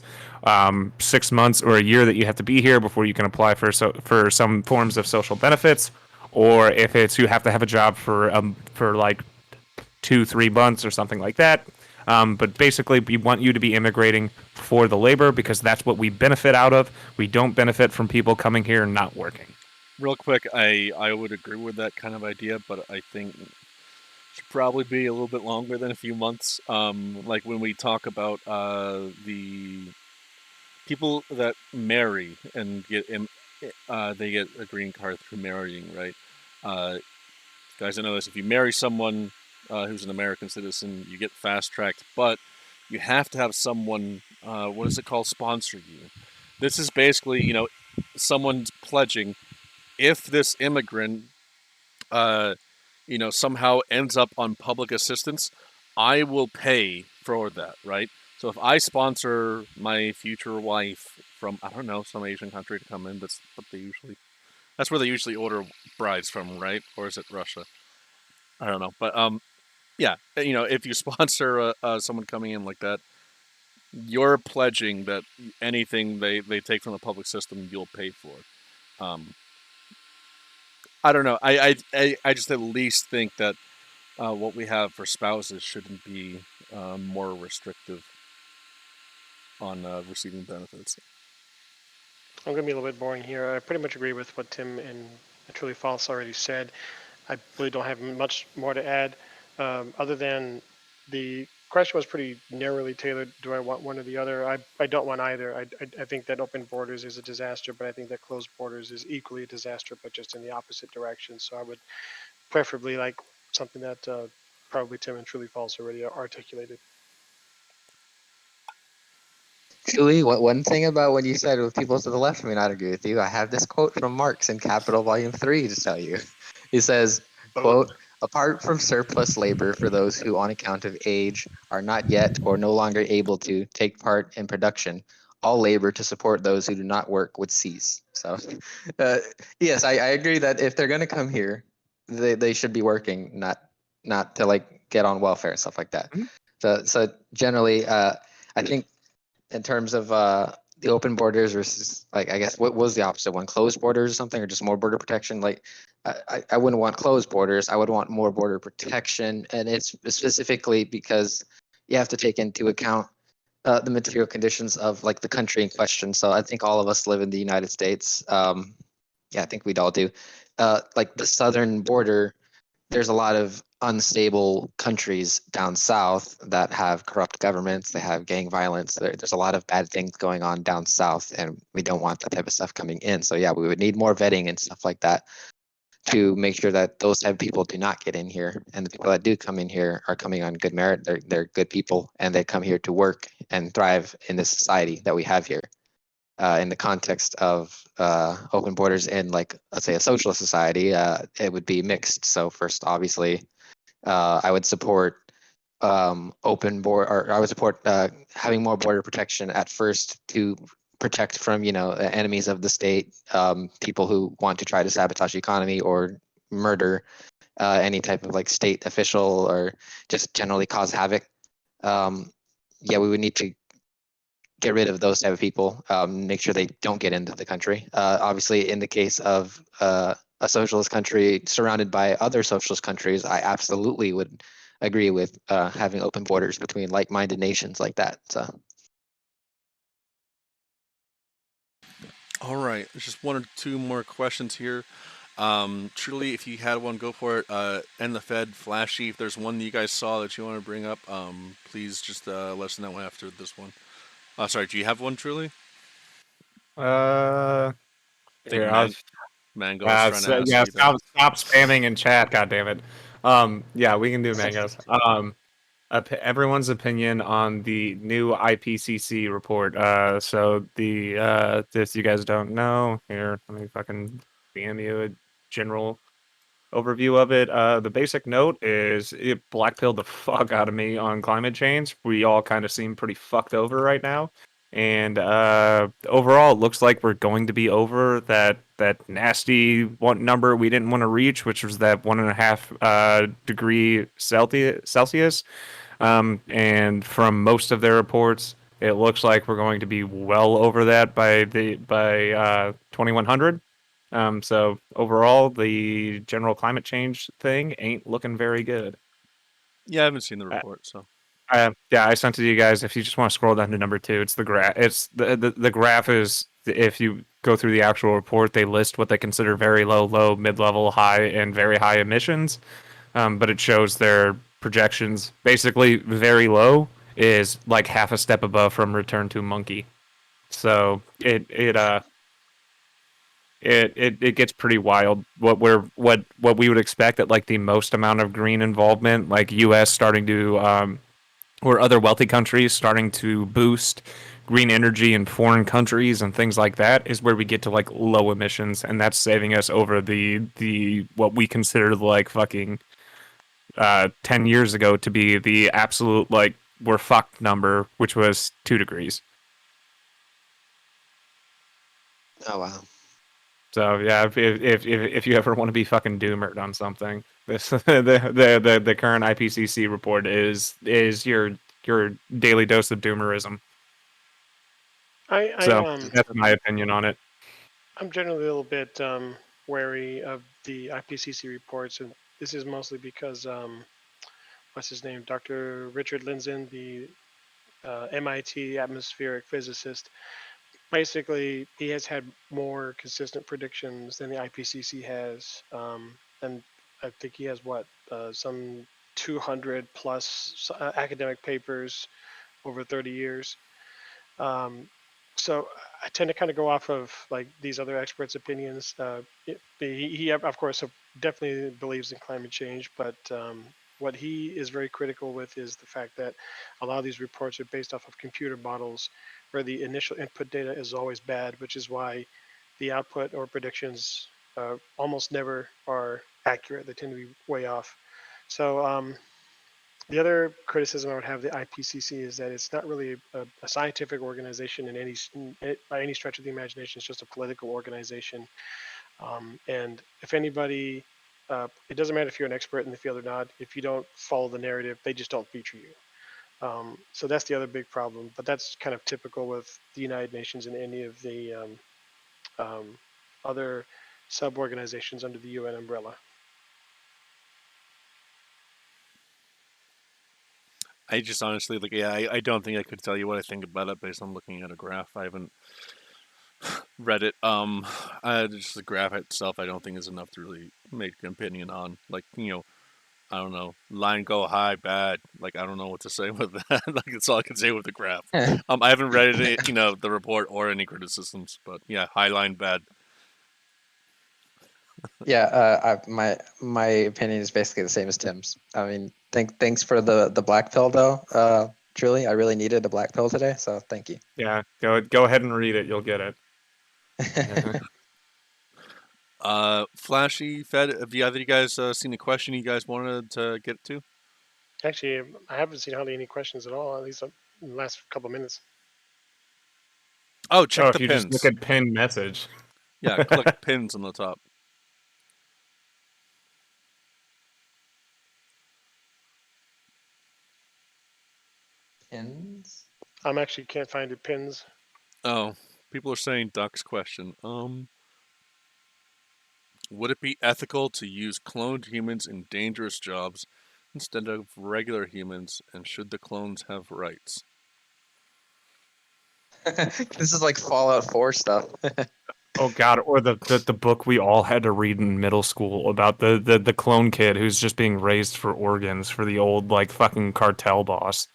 [SPEAKER 1] 6 months or a year that you have to be here before you can apply for some forms of social benefits, or if it's you have to have a job for like 2-3 months or something like that. But basically, we want you to be immigrating for the labor because that's what we benefit out of. We don't benefit from people coming here and not working.
[SPEAKER 2] Real quick, I would agree with that kind of idea, but I think it should probably be a little bit longer than a few months. Like when we talk about the people that marry and they get a green card through marrying, right? Guys, I know this. If you marry someone who's an American citizen, you get fast tracked, but you have to have someone, what is it called, sponsor you. This is basically, someone's pledging if this immigrant, somehow ends up on public assistance, I will pay for that, right? So if I sponsor my future wife from, I don't know, some Asian country to come in, that's where they usually order brides from, right? Or is it Russia? I don't know, but yeah, if you sponsor someone coming in like that, you're pledging that anything they take from the public system, you'll pay for. I don't know. I just at least think that what we have for spouses shouldn't be more restrictive on receiving benefits.
[SPEAKER 3] I'm going to be a little bit boring here. I pretty much agree with what Tim and Truly False already said. I really don't have much more to add, other than the question was pretty narrowly tailored. Do I want one or the other? I don't want either. I think that open borders is a disaster, but I think that closed borders is equally a disaster, but just in the opposite direction. So I would preferably like something that probably Tim and Truly False already articulated.
[SPEAKER 4] Julie, one thing about when you said with people to the left may not agree with you, I have this quote from Marx in Capital Volume 3 to tell you. He says, quote, apart from surplus labor for those who on account of age are not yet or no longer able to take part in production, all labor to support those who do not work would cease. So yes, I agree that if they're going to come here, they should be working, not to like get on welfare and stuff like that. So generally, I think in terms of the open borders versus, like, I guess what was the opposite one, closed borders or something, or just more border protection? Like I wouldn't want closed borders. I would want more border protection, and it's specifically because you have to take into account the material conditions of like the country in question. So I think all of us live in the United States. Yeah, I think we'd all do. Like the southern border, there's a lot of unstable countries down south that have corrupt governments. They have gang violence. There's a lot of bad things going on down south, and we don't want that type of stuff coming in. So yeah, we would need more vetting and stuff like that to make sure that those type of people do not get in here, and the people that do come in here are coming on good merit. They're good people, and they come here to work and thrive in this society that we have here. In the context of open borders in, like, let's say a socialist society, it would be mixed. So first, obviously, I would support open border, or I would support having more border protection at first to protect from, enemies of the state, people who want to try to sabotage the economy or murder any type of like state official or just generally cause havoc. Yeah, we would need to get rid of those type of people, make sure they don't get into the country. Obviously, in the case of a socialist country surrounded by other socialist countries, I absolutely would agree with having open borders between like-minded nations like that. So
[SPEAKER 2] All right, just one or two more questions here. Truly, if you had one, go for it. And the Fed, Flashy. If there's one that you guys saw that you want to bring up, please just let us know after this one. Sorry, do you have one, Truly?
[SPEAKER 1] Uh,
[SPEAKER 2] I think
[SPEAKER 1] Here, I was,
[SPEAKER 2] Mango was trying to ask
[SPEAKER 1] yeah,
[SPEAKER 2] you that.
[SPEAKER 1] stop spamming in chat, God damn it. Yeah, we can do mangoes. Everyone's opinion on the new IPCC report. So this you guys don't know. Here, let me fucking DM you a general overview of it. The basic note is it blackpilled the fuck out of me on climate change. We all kind of seem pretty fucked over right now. And overall, it looks like we're going to be over that nasty one number we didn't want to reach, which was that 1.5 degree Celsius. And from most of their reports, it looks like we're going to be well over that by 2100. So overall, the general climate change thing ain't looking very good.
[SPEAKER 2] Yeah, I haven't seen the
[SPEAKER 1] Uh,
[SPEAKER 2] report, so
[SPEAKER 1] yeah, I sent it to you guys. If you just want to scroll down to number 2, it's the graph. It's the graph is if you go through the actual report, they list what they consider very low, mid-level, high, and very high emissions. But it shows their projections. Basically, very low is like half a step above from Return to Monkey. So it gets pretty wild. What we would expect at like the most amount of green involvement, like U.S. starting to or other wealthy countries starting to boost green energy in foreign countries and things like that, is where we get to like low emissions, and that's saving us over the what we consider like fucking 10 years ago to be the absolute like we're fucked number, which was 2 degrees.
[SPEAKER 4] oh wow.
[SPEAKER 1] So yeah, if you ever want to be fucking doomered on something, this the current IPCC report is your daily dose of doomerism.
[SPEAKER 3] I, I
[SPEAKER 1] So
[SPEAKER 3] um
[SPEAKER 1] that's my opinion on it.
[SPEAKER 3] I'm generally a little bit wary of the IPCC reports, and this is mostly because what's his name, Dr. Richard Lindzen, the MIT atmospheric physicist. Basically, he has had more consistent predictions than the IPCC has, and I think he has some 200 plus academic papers over 30 years. Um, so I tend to kind of go off of like these other experts' opinions. He of course definitely believes in climate change, but what he is very critical with is the fact that a lot of these reports are based off of computer models, where the initial input data is always bad, which is why the output or predictions almost never are accurate. They tend to be way off. So the other criticism I would have of the IPCC is that it's not really a scientific organization by any stretch of the imagination. It's just a political organization. And if anybody, it doesn't matter if you're an expert in the field or not. If you don't follow the narrative, they just don't feature you. So that's the other big problem. But that's kind of typical with the United Nations and any of the other sub-organizations under the UN umbrella.
[SPEAKER 2] I just honestly like yeah, I don't think I could tell you what I think about it based on looking at a graph. I haven't read it. Just the graph itself, I don't think is enough to really make an opinion on. Like I don't know, line go high, bad. Like I don't know what to say with that. Like that's all I can say with the graph. I haven't read it, the report or any criticisms, but yeah, high line bad.
[SPEAKER 4] Yeah, my opinion is basically the same as Tim's. I mean, thanks for the black pill though. Truly, I really needed a black pill today, so thank you.
[SPEAKER 1] Yeah, go ahead and read it. You'll get it. Yeah.
[SPEAKER 2] Flashy Fed. Have you either of you guys seen the question you guys wanted to get to?
[SPEAKER 3] Actually, I haven't seen hardly any questions at all, at least in the last couple of minutes.
[SPEAKER 2] Oh,
[SPEAKER 1] Oh,
[SPEAKER 2] check the
[SPEAKER 1] if you just look
[SPEAKER 2] pins.
[SPEAKER 1] at pinned message.
[SPEAKER 2] Yeah, click pins on the top.
[SPEAKER 4] Pins?
[SPEAKER 3] I'm actually can't find the pins.
[SPEAKER 2] Oh, people are saying Duck's question. Would it be ethical to use cloned humans in dangerous jobs instead of regular humans, and should the clones have rights?
[SPEAKER 4] This is like Fallout 4 stuff.
[SPEAKER 1] Oh God, or the book we all had to read in middle school about the clone kid who's just being raised for organs for the old like fucking cartel boss.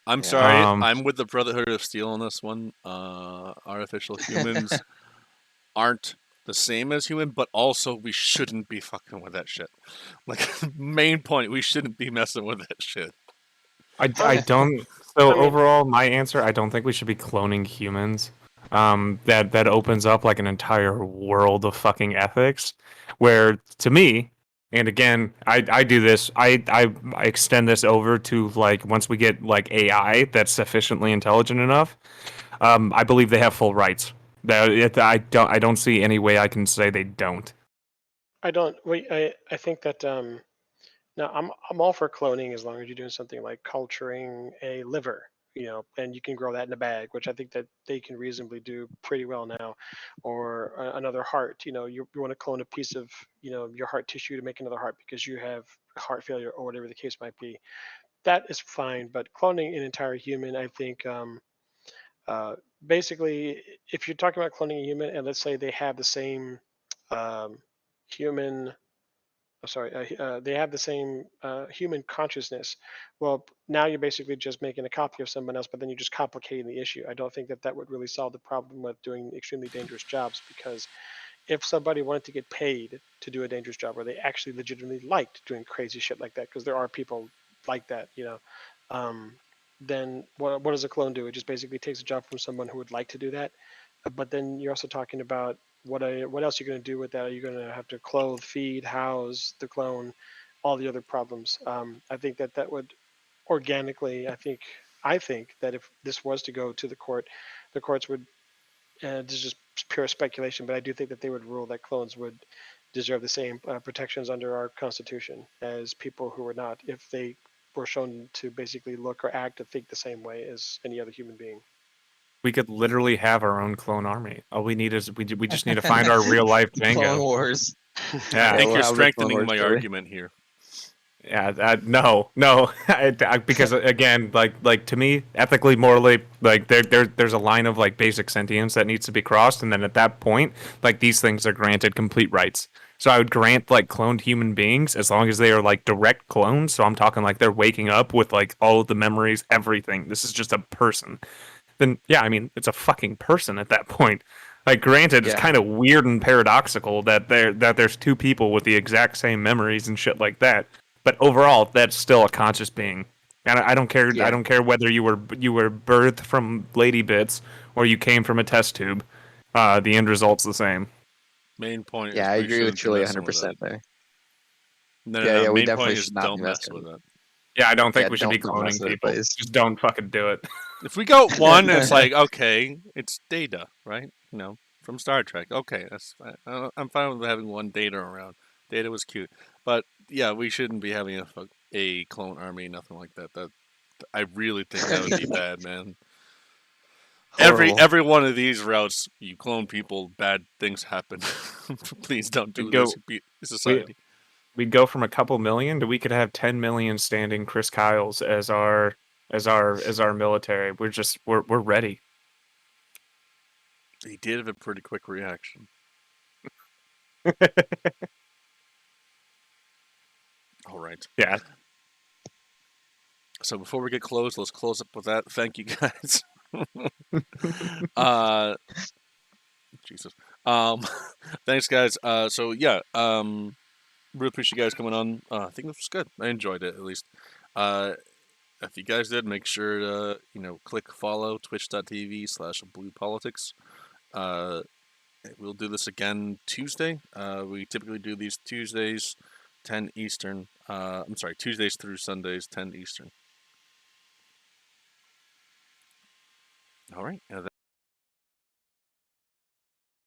[SPEAKER 2] I'm
[SPEAKER 4] Yeah.
[SPEAKER 2] sorry, I'm with the Brotherhood of Steel on this one. Artificial humans aren't the same as human, but also we shouldn't be fucking with that shit. Like, main point, we shouldn't be messing with that shit.
[SPEAKER 1] I don't. So
[SPEAKER 3] I mean,
[SPEAKER 1] overall, my answer, I don't think we should be cloning humans. That opens up like an entire world of fucking ethics, where to me, and again, I do this. I extend this over to like once we get like AI that's sufficiently intelligent enough. I believe they have full rights. I don't see any way I can say they don't.
[SPEAKER 3] I don't. I think that now I'm all for cloning as long as you're doing something like culturing a liver, and you can grow that in a bag, which I think that they can reasonably do pretty well now, or another heart. You want to clone a piece of your heart tissue to make another heart because you have heart failure or whatever the case might be. That is fine, but cloning an entire human, I think. Uh, Basically, if you're talking about cloning a human, and let's say they have the same um, human they have the same human consciousness. Well, now you're basically just making a copy of someone else, but then you're just complicating the issue. I don't think that that would really solve the problem with doing extremely dangerous jobs, because if somebody wanted to get paid to do a dangerous job, or they actually legitimately liked doing crazy shit like that, because there are people like that, um, then what does a clone do? It just basically takes a job from someone who would like to do that. But then you're also talking about what else you're going to do with that? Are you going to have to clothe, feed, house the clone, all the other problems? I think that that would organically. I think that if this was to go to the courts would. This is just pure speculation, but I do think that they would rule that clones would deserve the same protections under our constitution as people who are not, if they were shown to basically look or act or think the same way as any other human being.
[SPEAKER 1] We could literally have our own clone army. All we need is we just need to find our real life
[SPEAKER 4] Clone
[SPEAKER 1] Django.
[SPEAKER 4] Wars.
[SPEAKER 2] I
[SPEAKER 1] Yeah,
[SPEAKER 4] Yeah,
[SPEAKER 2] think
[SPEAKER 4] we'll
[SPEAKER 2] you're
[SPEAKER 4] have the Clone
[SPEAKER 2] strengthening
[SPEAKER 4] Wars
[SPEAKER 2] my
[SPEAKER 4] story.
[SPEAKER 2] argument here.
[SPEAKER 1] yeah. No. Because again, like to me, ethically, morally, like there's a line of like basic sentience that needs to be crossed, and then at that point, like these things are granted complete rights. So I would grant like cloned human beings as long as they are like direct clones. So I'm talking like they're waking up with like all of the memories, everything. This is just a person. Then yeah, I mean, it's a fucking person at that point. Like, granted, it's
[SPEAKER 4] Yeah.
[SPEAKER 1] kind of weird and paradoxical that there's two people with the exact same memories and shit like that. But overall, that's still a conscious being. And I don't care. I
[SPEAKER 4] Yeah.
[SPEAKER 1] don't care whether you were birthed from lady bits or you came from a test tube. The end result's the same.
[SPEAKER 2] Main point
[SPEAKER 4] Yeah,
[SPEAKER 2] is
[SPEAKER 4] I
[SPEAKER 2] we
[SPEAKER 4] agree with
[SPEAKER 2] shouldn't be
[SPEAKER 4] Chili
[SPEAKER 2] messing with that.
[SPEAKER 4] 100% there.
[SPEAKER 2] No.
[SPEAKER 4] Yeah, we
[SPEAKER 2] Main
[SPEAKER 4] definitely
[SPEAKER 2] point is
[SPEAKER 4] should not be
[SPEAKER 2] don't mess with
[SPEAKER 4] messing.
[SPEAKER 2] it.
[SPEAKER 1] Yeah, I don't
[SPEAKER 4] Yeah,
[SPEAKER 1] think we should be
[SPEAKER 4] don't mess
[SPEAKER 1] cloning
[SPEAKER 4] with it,
[SPEAKER 1] people.
[SPEAKER 4] please.
[SPEAKER 1] Just don't fucking do it.
[SPEAKER 2] If we go one, it's like, okay, it's Data, right? From Star Trek. Okay, that's fine. I'm fine with having one Data around. Data was cute, but yeah, we shouldn't be having a clone army, nothing like that. That I really think that would be bad, man. Every
[SPEAKER 4] Horrible.
[SPEAKER 2] every one of these routes, you clone people, bad things happen. Please don't
[SPEAKER 1] We
[SPEAKER 2] do this,
[SPEAKER 1] go. We
[SPEAKER 2] society.
[SPEAKER 1] we'd go from a couple million to we could have 10 million standing Chris Kyles as our military. We're ready.
[SPEAKER 2] He did have a pretty quick reaction. All right.
[SPEAKER 1] Yeah.
[SPEAKER 2] So before we get closed, let's close up with that. Thank you guys. uh, Jesus. Um, thanks guys. So yeah. Really appreciate you guys coming on. I think this was good. I enjoyed it at least. Uh, if you guys did, make sure to click follow twitch.tv/bluepolitics. Uh, we'll do this again Tuesday. We typically do these Tuesdays, 10 Eastern. I'm sorry, Tuesdays through Sundays, 10 Eastern. All right.